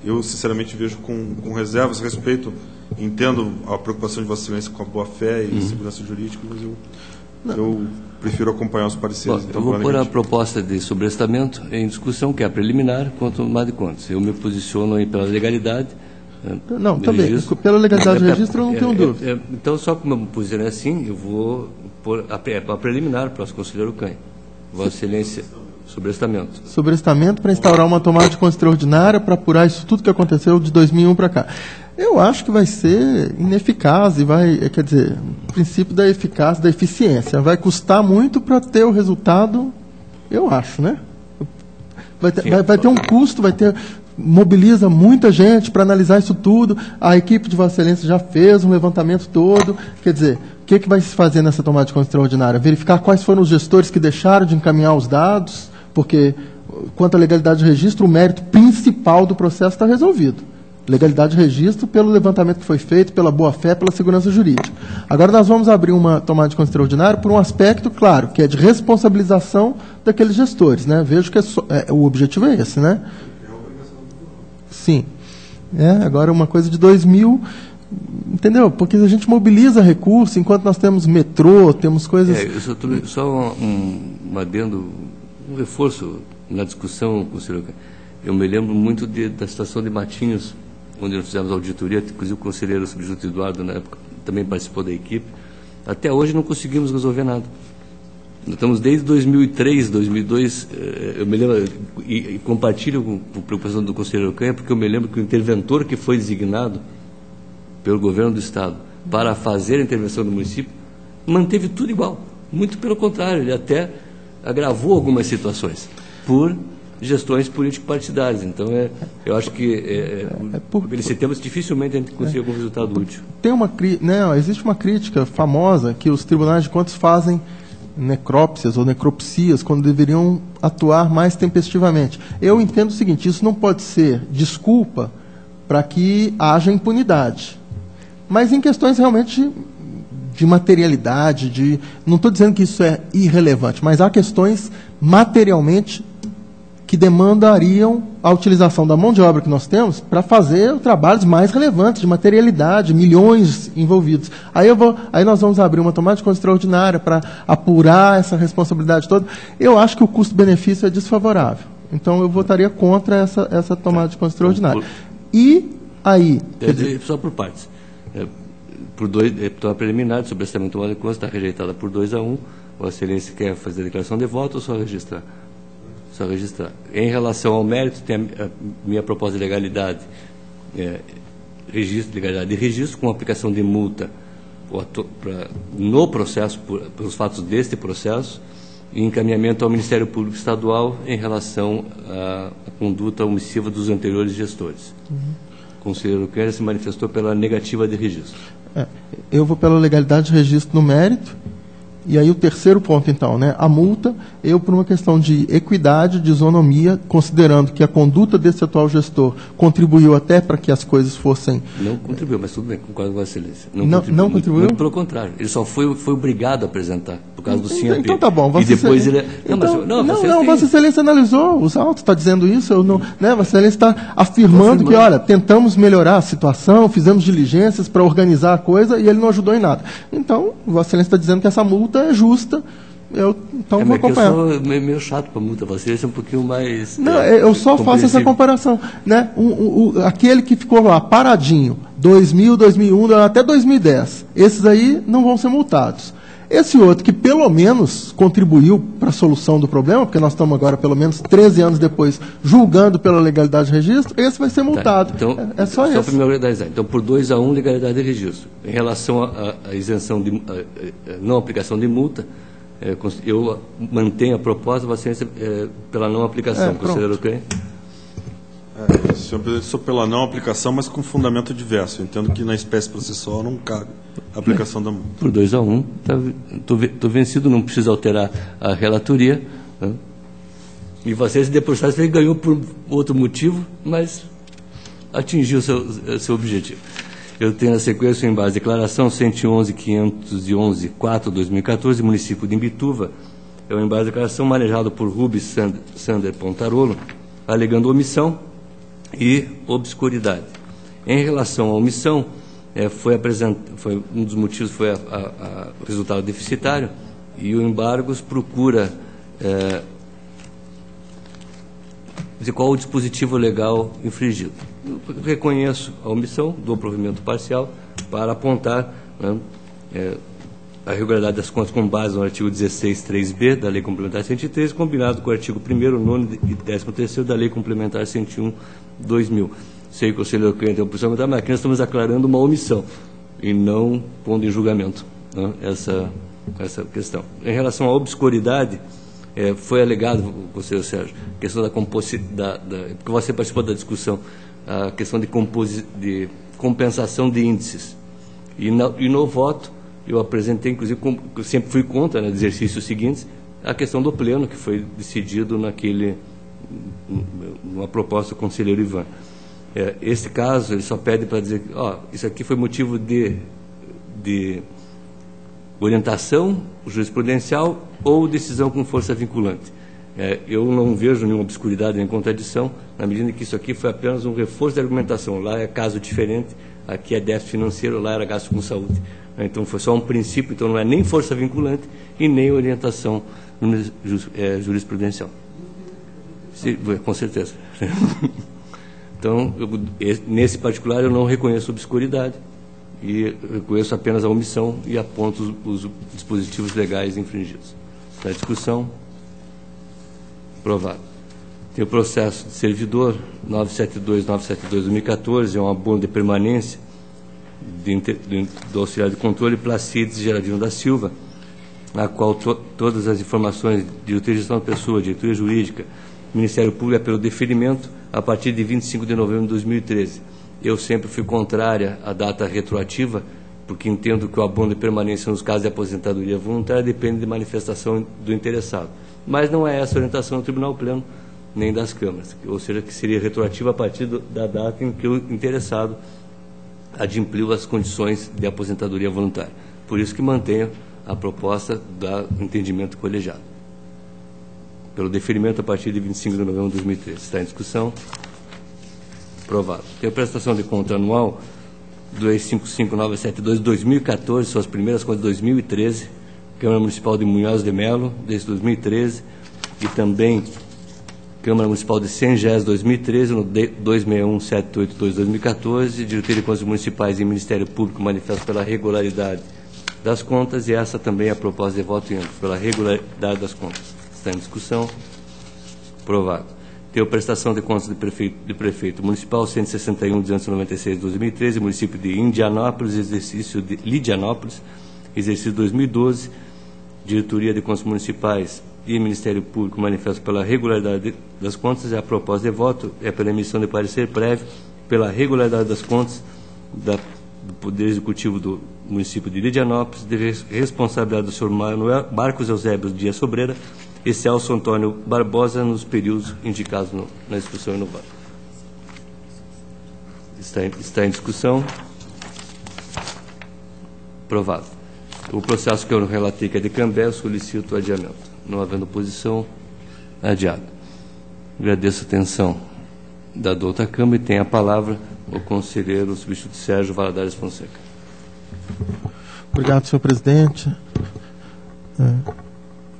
Eu, sinceramente, vejo com reservas, respeito, entendo a preocupação de Vossa Excelência com a boa-fé e segurança jurídica, mas eu prefiro acompanhar os pareceres. Bom, eu vou pôr a proposta de sobrestamento em discussão, que é a preliminar, quanto ao tomada de contas. Eu me posiciono aí pela legalidade. Não, também. Registro. Pela legalidade do registro, eu não tenho dúvida. Então, só como eu me posicionei assim, eu vou pôr a preliminar para o conselheiro Canha. Vossa Excelência, sobrestamento. Sobrestamento para instaurar uma tomada de conta extraordinária para apurar isso tudo que aconteceu de 2001 para cá. Eu acho que vai ser ineficaz e quer dizer, o princípio da eficácia, da eficiência. Vai custar muito para ter o resultado, eu acho, né? Vai ter um custo, vai ter... mobiliza muita gente para analisar isso tudo, a equipe de Vossa Excelência já fez um levantamento todo, quer dizer, o que vai se fazer nessa tomada de conta extraordinária? Verificar quais foram os gestores que deixaram de encaminhar os dados, porque, quanto à legalidade de registro, o mérito principal do processo está resolvido. Legalidade de registro pelo levantamento que foi feito, pela boa-fé, pela segurança jurídica. Agora nós vamos abrir uma tomada de conta extraordinária por um aspecto, claro, que é de responsabilização daqueles gestores, né? Vejo que o objetivo é esse, né? Sim. Agora uma coisa de 2000, entendeu? Porque a gente mobiliza recursos, enquanto nós temos metrô, temos coisas... Só um adendo, um reforço na discussão, conselheiro. Eu me lembro muito da situação de Matinhos, onde nós fizemos auditoria, inclusive o conselheiro substituto Eduardo, na época, também participou da equipe. Até hoje não conseguimos resolver nada. Nós estamos desde 2003, 2002, eu me lembro, e compartilho com a preocupação do conselheiro Canha, porque eu me lembro que o interventor que foi designado pelo governo do Estado para fazer a intervenção do município, manteve tudo igual. Muito pelo contrário, ele até agravou algumas situações, por gestões político-partidárias. Então, eu acho que nesse tema dificilmente a gente consegue algum resultado útil. Existe uma crítica famosa que os tribunais de contas fazem necrópsias ou necropsias quando deveriam atuar mais tempestivamente. Eu entendo o seguinte, isso não pode ser desculpa para que haja impunidade. Mas em questões realmente de materialidade, não estou dizendo que isso é irrelevante, mas há questões materialmente que demandariam a utilização da mão de obra que nós temos para fazer trabalhos mais relevantes, de materialidade, milhões envolvidos. Aí nós vamos abrir uma tomada de conta extraordinária para apurar essa responsabilidade toda. Eu acho que o custo-benefício é desfavorável. Então, eu votaria contra essa tomada de conta extraordinária. E aí... Só por partes. Por preliminar sobre essa tomada de conta está rejeitada por 2-1. Vossa Excelência quer fazer a declaração de voto ou só registrar? Só registrar. Em relação ao mérito, tem a minha proposta de legalidade, legalidade de registro com aplicação de multa no processo, pelos fatos deste processo, e encaminhamento ao Ministério Público Estadual em relação à conduta omissiva dos anteriores gestores. O conselheiro Canha se manifestou pela negativa de registro. Eu vou pela legalidade de registro no mérito. E aí o terceiro ponto, então, né? A multa, eu por uma questão de equidade, de isonomia, considerando que a conduta desse atual gestor contribuiu até para que as coisas fossem... Não contribuiu, mas tudo bem, concordo com a Vossa Excelência. Não contribuiu? Muito pelo contrário, ele só foi obrigado a apresentar, por causa do SINAP. Então tá bom. E depois ele... Vossa Excelência analisou, os autos está dizendo isso, Vossa Excelência está afirmando que, olha, tentamos melhorar a situação, fizemos diligências para organizar a coisa e ele não ajudou em nada. Então, Vossa Excelência está dizendo que essa multa é justa, então vou acompanhar. Eu sou meio chato para multa, você é um pouquinho mais... eu só faço essa comparação. Né? Aquele que ficou lá paradinho, 2000, 2001, até 2010, esses aí não vão ser multados. Esse outro que pelo menos contribuiu para a solução do problema, porque nós estamos agora pelo menos 13 anos depois julgando pela legalidade de registro, esse vai ser multado. Então, é só isso. Então, por 2-1, legalidade de registro. Em relação à isenção de não aplicação de multa, eu mantenho a proposta, Vossa Excelência, pela não aplicação. Conselheiro Canha? Sou pela não aplicação, mas com fundamento diverso. Eu entendo que na espécie processual não cabe a aplicação da multa. Por 2-1, estou vencido, não preciso alterar a relatoria. Né? E vocês, depois, ganhou por outro motivo, mas atingiu seu objetivo. Eu tenho na sequência, em base, declaração 111.511.4/2014, município de Imbituva. É o embate de declaração manejado por Rubens Sander Pontarolo, alegando omissão e obscuridade. Em relação à omissão, um dos motivos foi o resultado deficitário, e o embargos procura dizer qual o dispositivo legal infringido. Eu reconheço a omissão, dou provimento parcial para apontar a regularidade das contas com base no artigo 16.3b da Lei Complementar 103, combinado com o artigo 1º, 9º e 13º da Lei Complementar 101/2000. Sei que o conselheiro Canha tem a posição, mas aqui nós estamos aclarando uma omissão e não pondo em julgamento essa questão. Em relação à obscuridade, Foi alegado, conselheiro Sérgio, a questão da composição, porque você participou da discussão, a questão de compensação de índices. E no voto, eu apresentei, inclusive, eu sempre fui contra, né, exercícios seguintes, a questão do pleno, que foi decidido numa proposta do conselheiro Ivan. Esse caso, ele só pede para dizer que isso aqui foi motivo de orientação jurisprudencial ou decisão com força vinculante. Eu não vejo nenhuma obscuridade nem contradição, na medida que isso aqui foi apenas um reforço da argumentação. Lá é caso diferente, aqui é déficit financeiro, lá era gasto com saúde. Então foi só um princípio, então não é nem força vinculante e nem orientação jurisprudencial. Sim, com certeza. Então, nesse particular, eu não reconheço obscuridade e reconheço apenas a omissão e aponto os dispositivos legais infringidos. Na discussão, aprovado. Tem o processo de servidor 972-2014, é um abono de permanência do auxiliar de controle Placides Geraldino da Silva, na qual todas as informações de diretoria de gestão da pessoa, diretoria jurídica, Ministério Público pelo deferimento a partir de 25 de novembro de 2013. Eu sempre fui contrária à data retroativa, porque entendo que o abono de permanência nos casos de aposentadoria voluntária depende de manifestação do interessado. Mas não é essa a orientação do Tribunal Pleno, nem das câmaras, ou seja, que seria retroativa a partir da data em que o interessado adimpliu as condições de aposentadoria voluntária. Por isso que mantenho a proposta do entendimento colegiado. Pelo deferimento a partir de 25 de novembro de 2013. Está em discussão. Aprovado. Tem a prestação de conta anual 255972-2014, são as primeiras contas de 2013, Câmara Municipal de Munhoz de Melo, desde 2013, e também Câmara Municipal de Sengés, 2013, no 261782-2014, Diretoria de Contas Municipais e Ministério Público manifesto pela regularidade das contas, e essa também é a proposta de voto em âmbito, pela regularidade das contas. Está em discussão. Aprovado. Tem a prestação de contas de prefeito municipal 161.296/2013, município de Indianópolis, exercício de Lidianópolis, exercício 2012, Diretoria de Contas Municipais e Ministério Público manifesto pela regularidade das contas, e a proposta de voto é pela emissão de parecer prévio pela regularidade das contas do Poder Executivo do município de Lidianópolis, de responsabilidade do senhor Marcos Eusébio Dias Sobreira e Celso Antônio Barbosa nos períodos indicados na discussão e no voto. Está em discussão. Aprovado. O processo que eu relatei, que é de Cambé, eu solicito o adiamento. Não havendo oposição, adiado. Agradeço a atenção da doutora Câmara e tem a palavra o conselheiro substituto Sérgio Valadares Fonseca. Obrigado, senhor presidente.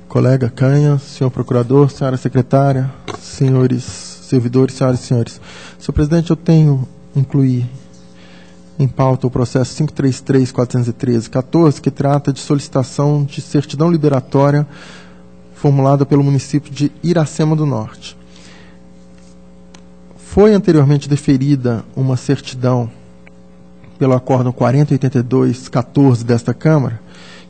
Colega Canha, senhor procurador, senhora secretária, senhores servidores, senhoras e senhores. Senhor presidente, eu tenho incluir em pauta o processo 533.413.14, que trata de solicitação de certidão liberatória formulada pelo município de Iracema do Norte. Foi anteriormente deferida uma certidão pelo acórdão 4082-14 desta Câmara,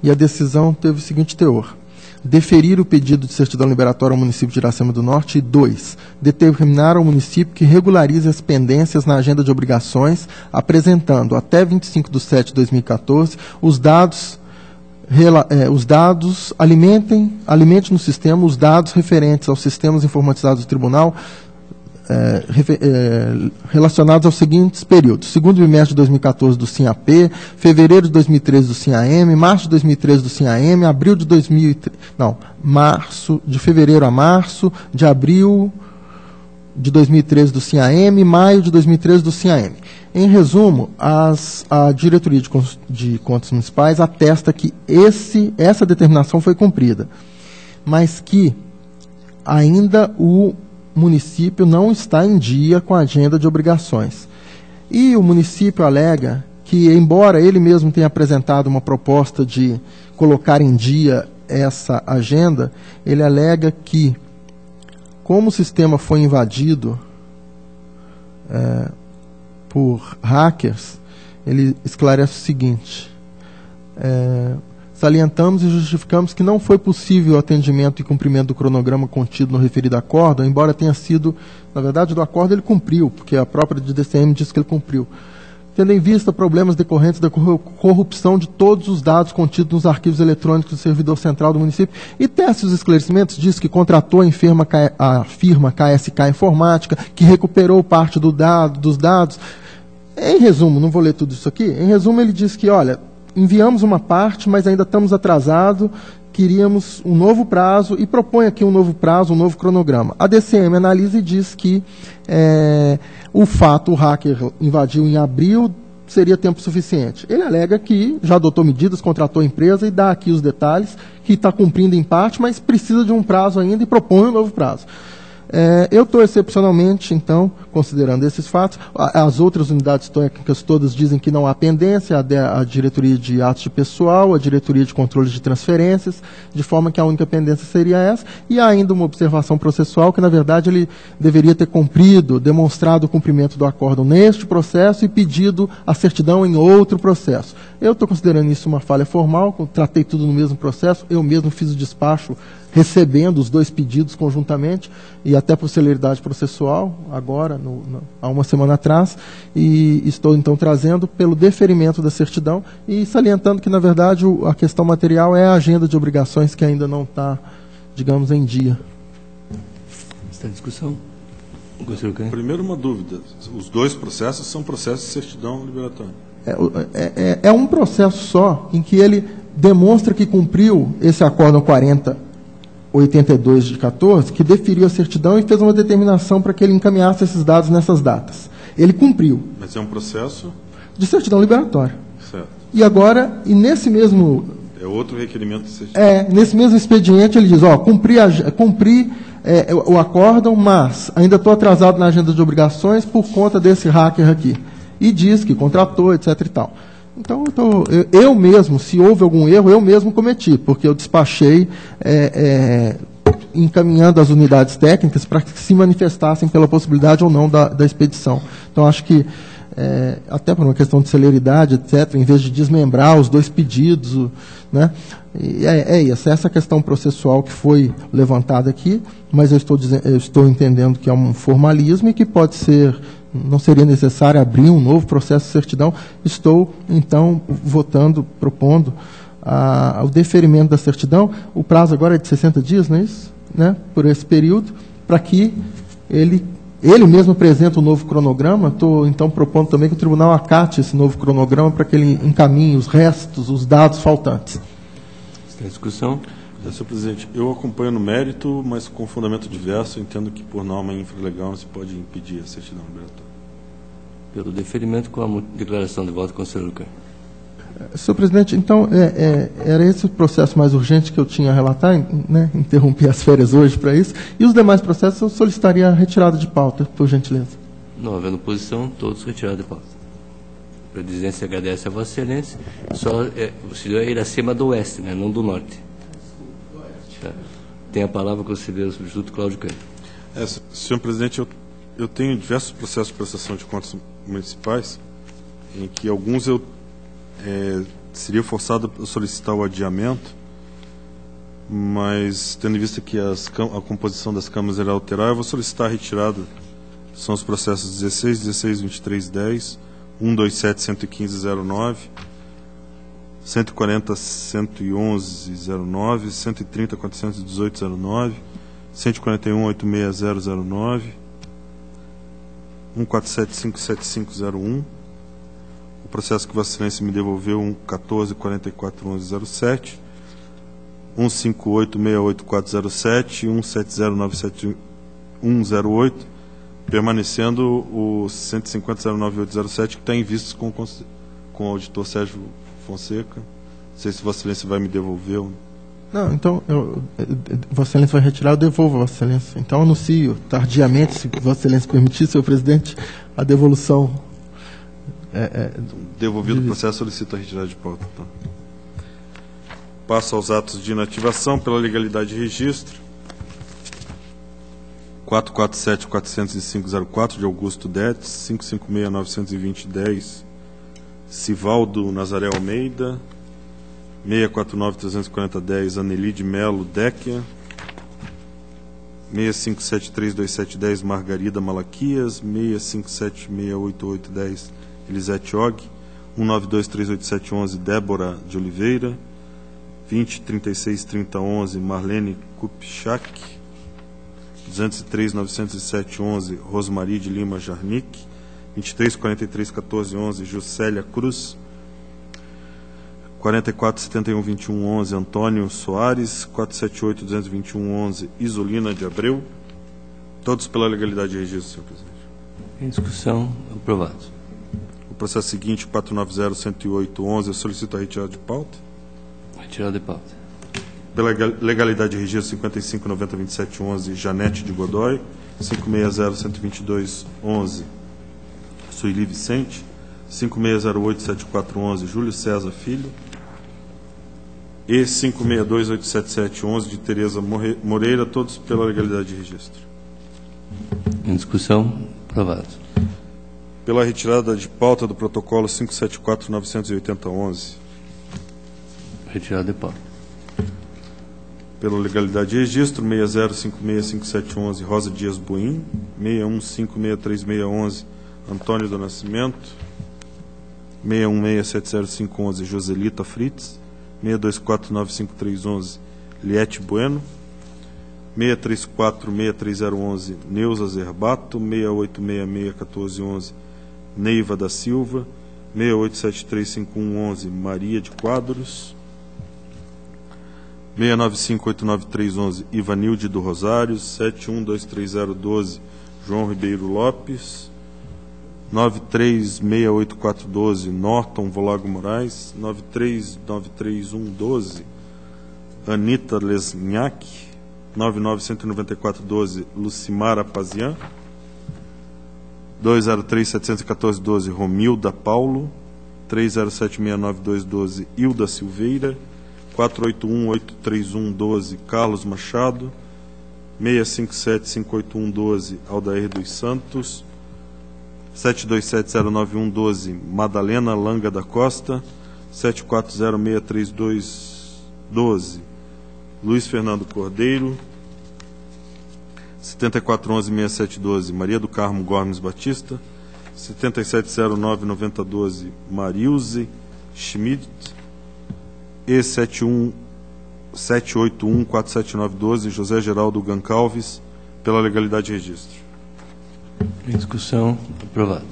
e a decisão teve o seguinte teor: deferir o pedido de certidão liberatória ao município de Iracema do Norte, e 2, determinar ao município que regularize as pendências na agenda de obrigações, apresentando até 25/7/2014 alimente no sistema os dados referentes aos sistemas informatizados do Tribunal relacionados aos seguintes períodos: segundo bimestre de 2014 do SIM-AP, fevereiro de 2013 do SIM-AM, março de 2013 do SIM-AM, abril de 2013, de fevereiro a março, de abril de 2013 do SIM-AM, maio de 2013 do SIM-AM. Em resumo, a Diretoria de Contas Municipais atesta que essa determinação foi cumprida, mas que ainda o município não está em dia com a agenda de obrigações. E o município alega que, embora ele mesmo tenha apresentado uma proposta de colocar em dia essa agenda, ele alega que, como o sistema foi invadido por hackers, ele esclarece o seguinte: Salientamos e justificamos que não foi possível o atendimento e cumprimento do cronograma contido no referido acordo, embora tenha sido, na verdade, do acordo ele cumpriu, porque a própria DCM diz que ele cumpriu. Tendo em vista problemas decorrentes da corrupção de todos os dados contidos nos arquivos eletrônicos do servidor central do município, e tece os esclarecimentos, diz que contratou a firma KSK Informática, que recuperou parte dos dados. Em resumo, não vou ler tudo isso aqui, em resumo ele diz que, olha, enviamos uma parte, mas ainda estamos atrasados, queríamos um novo prazo e propõe aqui um novo prazo, um novo cronograma. A DCM analisa e diz que o hacker invadiu em abril, seria tempo suficiente. Ele alega que já adotou medidas, contratou a empresa e dá aqui os detalhes, que está cumprindo em parte, mas precisa de um prazo ainda e propõe um novo prazo. Eu estou excepcionalmente, então, considerando esses fatos. As outras unidades técnicas todas dizem que não há pendência, a diretoria de atos de pessoal, a diretoria de controle de transferências, de forma que a única pendência seria essa, e há ainda uma observação processual que, na verdade, ele deveria ter cumprido, demonstrado o cumprimento do acórdão neste processo e pedido a certidão em outro processo. Eu estou considerando isso uma falha formal, tratei tudo no mesmo processo, eu mesmo fiz o despacho recebendo os dois pedidos conjuntamente, e até por celeridade processual, agora, há uma semana atrás, e estou então trazendo pelo deferimento da certidão e salientando que, na verdade, a questão material é a agenda de obrigações que ainda não está, digamos, em dia. Está em discussão? Primeiro, uma dúvida. Os dois processos são processos de certidão liberatória. É um processo só em que ele demonstra que cumpriu esse acórdão 4082 de 14, que deferiu a certidão e fez uma determinação para que ele encaminhasse esses dados nessas datas. Ele cumpriu. Mas é um processo? De certidão liberatória. Certo. E agora, e nesse mesmo... É outro requerimento de certidão. Nesse mesmo expediente ele diz, cumpri o acórdão, mas ainda estou atrasado na agenda de obrigações por conta desse hacker aqui. E diz que contratou, etc. e tal. Então, eu mesmo, se houve algum erro, eu mesmo cometi, porque eu despachei encaminhando as unidades técnicas para que se manifestassem pela possibilidade ou não da expedição. Então, acho que, até por uma questão de celeridade, etc., em vez de desmembrar os dois pedidos, né, essa questão processual que foi levantada aqui, mas eu estou entendendo que é um formalismo e que pode ser... não seria necessário abrir um novo processo de certidão. Estou, então, propondo o deferimento da certidão. O prazo agora é de 60 dias, não é isso? Né? Por esse período, para que ele mesmo apresente um novo cronograma. Estou, então, propondo também que o tribunal acate esse novo cronograma para que ele encaminhe os restos, os dados faltantes. Está em discussão? Senhor presidente, eu acompanho no mérito, mas com fundamento diverso, entendo que por norma infralegal não se pode impedir a certidão liberatória. Pelo deferimento com a declaração de voto, conselheiro Cândido. Senhor presidente, então, era esse o processo mais urgente que eu tinha a relatar, né? Interrompi as férias hoje para isso, e os demais processos eu solicitaria a retirada de pauta, por gentileza. Não havendo posição, todos retirados de pauta. A presidência agradece a Vossa Excelência, só o senhor é Iracema do Oeste, né? Não do Norte. Tem a palavra o conselheiro substituto Cláudio Cândido. Senhor presidente, eu tenho diversos processos de prestação de contas municipais, em que alguns eu seria forçado a solicitar o adiamento, mas tendo em vista que a composição das câmaras irá alterar, eu vou solicitar a retirada. São os processos 16, 16, 23, 10, 127, 115, 09, 140, 111, 09, 130, 418, 09, 141, 860, 09, 147, 575, 01, o processo que Vossa Excelência me devolveu, 114, 44, 11, 07, 158, 684, 07, 170, 97, 108, permanecendo o 150, 09, 807, que está em vistas com o auditor Sérgio Fonseca. Não sei se Vossa Excelência vai me devolver. Não, então, Vossa Excelência vai retirar, eu devolvo, Vossa Excelência. Então, anuncio tardiamente, se Vossa Excelência permitir, senhor presidente, a devolução. Devolvido o processo, solicito a retirada de pauta. Então. Passo aos atos de inativação pela legalidade de registro. 447-405-04, de Augusto Detes, 556-920-10, Sivaldo Nazaré Almeida, 649-340-10, Aneli de Melo Decker. 657-327-10, Margarida Malaquias. 657-688-10, Elisete Og. 192-387-11, Débora de Oliveira. 20-36-30-11, Marlene Kupchak. 203-907-11, Rosmari de Lima Jarnic. 23-43-14-11, Juscelia Cruz. 44-71-21-11, Antônio Soares. 478-221-11, Isolina de Abreu. Todos pela legalidade de registro, senhor presidente. Em discussão, aprovado. O processo seguinte, 490-108-11, eu solicito a retirada de pauta. Retirada de pauta. Pela legalidade de registro, 55-90-27-11, Janete de Godoy. 560-122-11, Sueli Vicente. 5608-74-11, Júlio César Filho. E 562-877-11, de Tereza Moreira, todos pela legalidade de registro. Em discussão, aprovado. Pela retirada de pauta do protocolo 574-980-11. Retirada de pauta. Pela legalidade de registro, 60565711, Rosa Dias Buim. 61563611, Antônio do Nascimento. 616705111, Joselita Fritz. 624953111, Liette Bueno. 634630111, Neuza Zerbato. 68661411, Neiva da Silva. 68735111, Maria de Quadros. 695893111, Ivanilde do Rosário. 71230012, João Ribeiro Lopes. 9368412, Norton Volago Moraes. 9393112, Anita Lesniak. 9919412, Lucimara Pazian. 20371412, Romilda Paulo. 30769212, Hilda Silveira. 48183112, Carlos Machado. 6575812, Aldair dos Santos. 7270912, Madalena Langa da Costa. 74063212, Luiz Fernando Cordeiro. 74116712, Maria do Carmo Gomes Batista. 77099012, Marilze Schmidt. E 7814712, José Geraldo Gancalves, pela legalidade de registro. Em discussão, aprovado.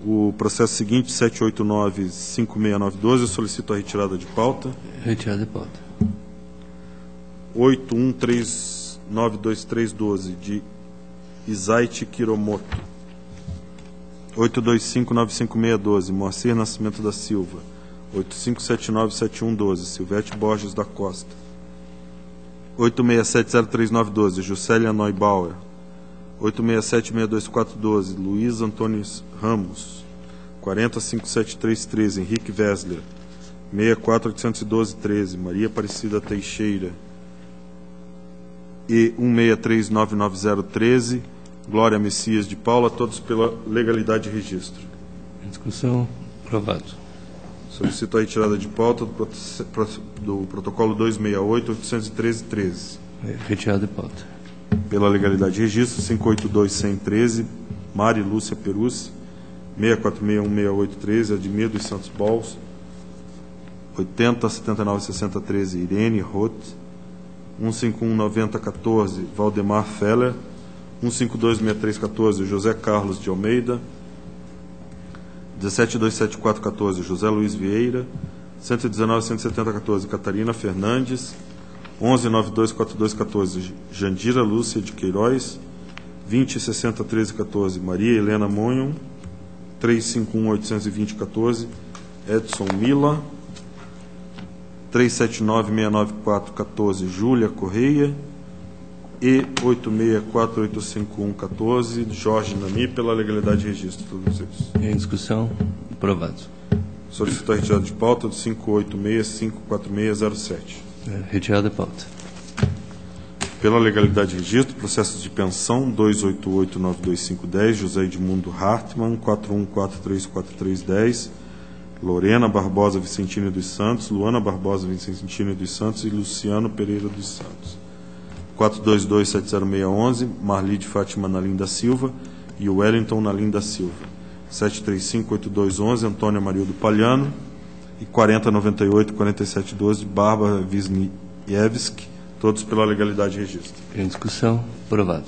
O processo seguinte, 789-56912, eu solicito a retirada de pauta. Retirada de pauta. 81392312, de Isaite Kiromoto. 8259512, Moacir Nascimento da Silva. 85797112, Silvete Borges da Costa. 8670312, Juscelia Neubauer. 867622412, Luiz Antônio Ramos. 40573313, Henrique Wessler. 6481213, Maria Aparecida Teixeira. E 16399013, Glória Messias de Paula, todos pela legalidade de registro. Em discussão, aprovado. Solicito a retirada de pauta do protocolo 268-813-13. Retirada de pauta. Pela legalidade de registro, 582113, Mari Lúcia Perucci. 6461683, Admir dos Santos Bols. 80796013, Irene Roth. 1519014, Valdemar Feller. 1526314, José Carlos de Almeida. 17277414, José Luiz Vieira. 119.170.14, Catarina Fernandes. 11.92.42.14, Jandira Lúcia de Queiroz. 20.60.13.14, Maria Helena Monhon. 351.820.14, Edson Mila. 379.694.14, Júlia Correia. E 86485114, Jorge Nami, pela legalidade de registro. Todos eles. Em discussão, aprovado. Solicito a retirada de pauta do 586-54607. Retirada de pauta. Pela legalidade de registro, processos de pensão 288925010, José Edmundo Hartmann. 41434310, Lorena Barbosa Vicentini dos Santos, Luana Barbosa Vicentini dos Santos e Luciano Pereira dos Santos. 422-70611, Marli de Fátima Nalim da Silva e Wellington Nalim da Silva. 735-8211, Antônio Amarildo Palhano. E 4098-4712, Bárbara Wisniewski, todos pela legalidade de registro. Em discussão, aprovado.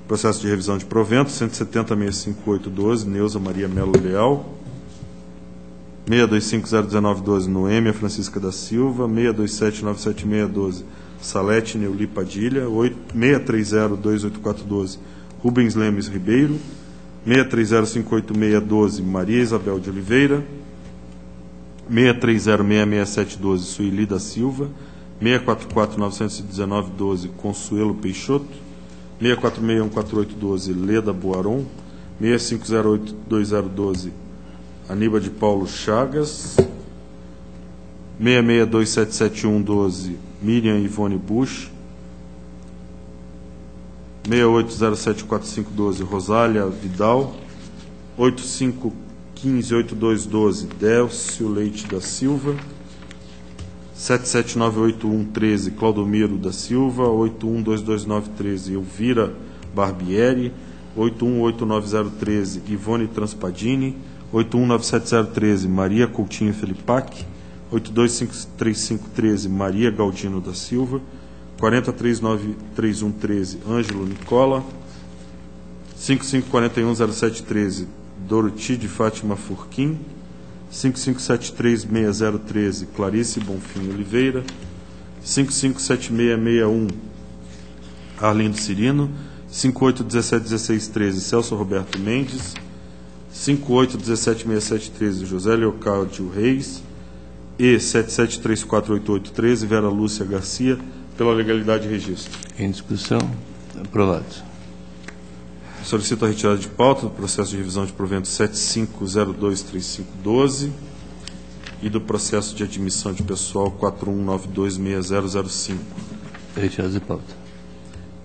Processo de revisão de provento, 170-65812, Neuza Maria Melo Leal. 625-01912, Noêmia Francisca da Silva. 627-97612, Salete Neuli Padilha. 630-28412, Rubens Lemes Ribeiro. 630-58612, Maria Isabel de Oliveira. 630-66712, Sueli da Silva. 644-91912, Consuelo Peixoto. 646-14812, Leda Boaron. 6508-2012, Aníbal de Paulo Chagas. 662-77112, Miriam Ivone Bush. 68074512, Rosália Vidal. 85158212, Délcio Leite da Silva. 779813, Claudomiro da Silva. 8122913, Elvira Barbieri. 818913, Ivone Transpadini. 819713, Maria Coutinho Felipac. 823513, Maria Galdino da Silva. 40393113, Ângelo Nicola. 55410713, Doroti de Fátima Furquim. 55736013, Clarice Bonfim Oliveira. 557661, Arlindo Cirino. 58171613, Celso Roberto Mendes. 58176713, José Leocádio Reis. E 77348813, Vera Lúcia Garcia, pela legalidade de registro. Em discussão, aprovado. Solicito a retirada de pauta do processo de revisão de provento 75023512 e do processo de admissão de pessoal 41926005. Retirada de pauta.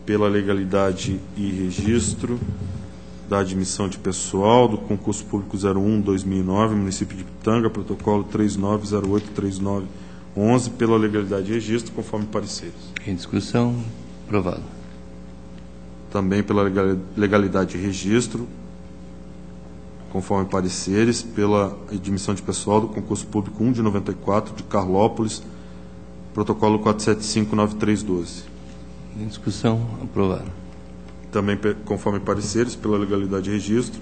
Pela legalidade e registro da admissão de pessoal do concurso público 01/2009, município de Pitanga, protocolo 39083911, pela legalidade e registro, conforme pareceres. Em discussão, aprovado. Também pela legalidade e registro, conforme pareceres, pela admissão de pessoal do concurso público 1/94 de Carlópolis, protocolo 4759312. Em discussão, aprovado. Também conforme pareceres, pela legalidade e registro,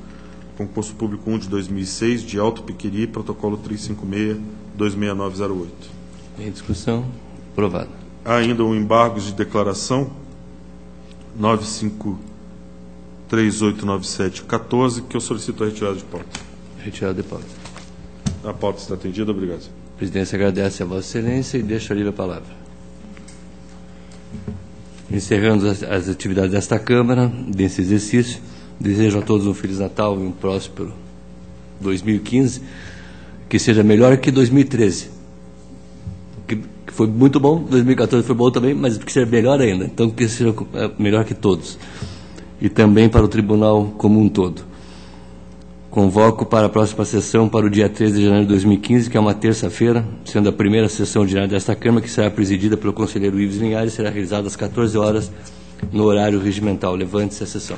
concurso público 1/2006 de Alto Piquiri, protocolo 356-26908. Em discussão, aprovado. Há ainda um embargo de declaração 95389714, que eu solicito a retirada de pauta. Retirada de pauta. A pauta está atendida, obrigado. A presidência agradece a Vossa Excelência e deixa a livre a palavra. Encerrando as atividades desta Câmara, desse exercício, desejo a todos um Feliz Natal e um próspero 2015, que seja melhor que 2013. Que foi muito bom, 2014 foi bom também, mas que seja melhor ainda, então que seja melhor que todos. E também para o Tribunal como um todo. Convoco para a próxima sessão para o dia 13 de janeiro de 2015, que é uma terça-feira, sendo a primeira sessão ordinária desta Câmara, que será presidida pelo conselheiro Ives Linhares, será realizada às 14 horas, no horário regimental. Levante-se a sessão.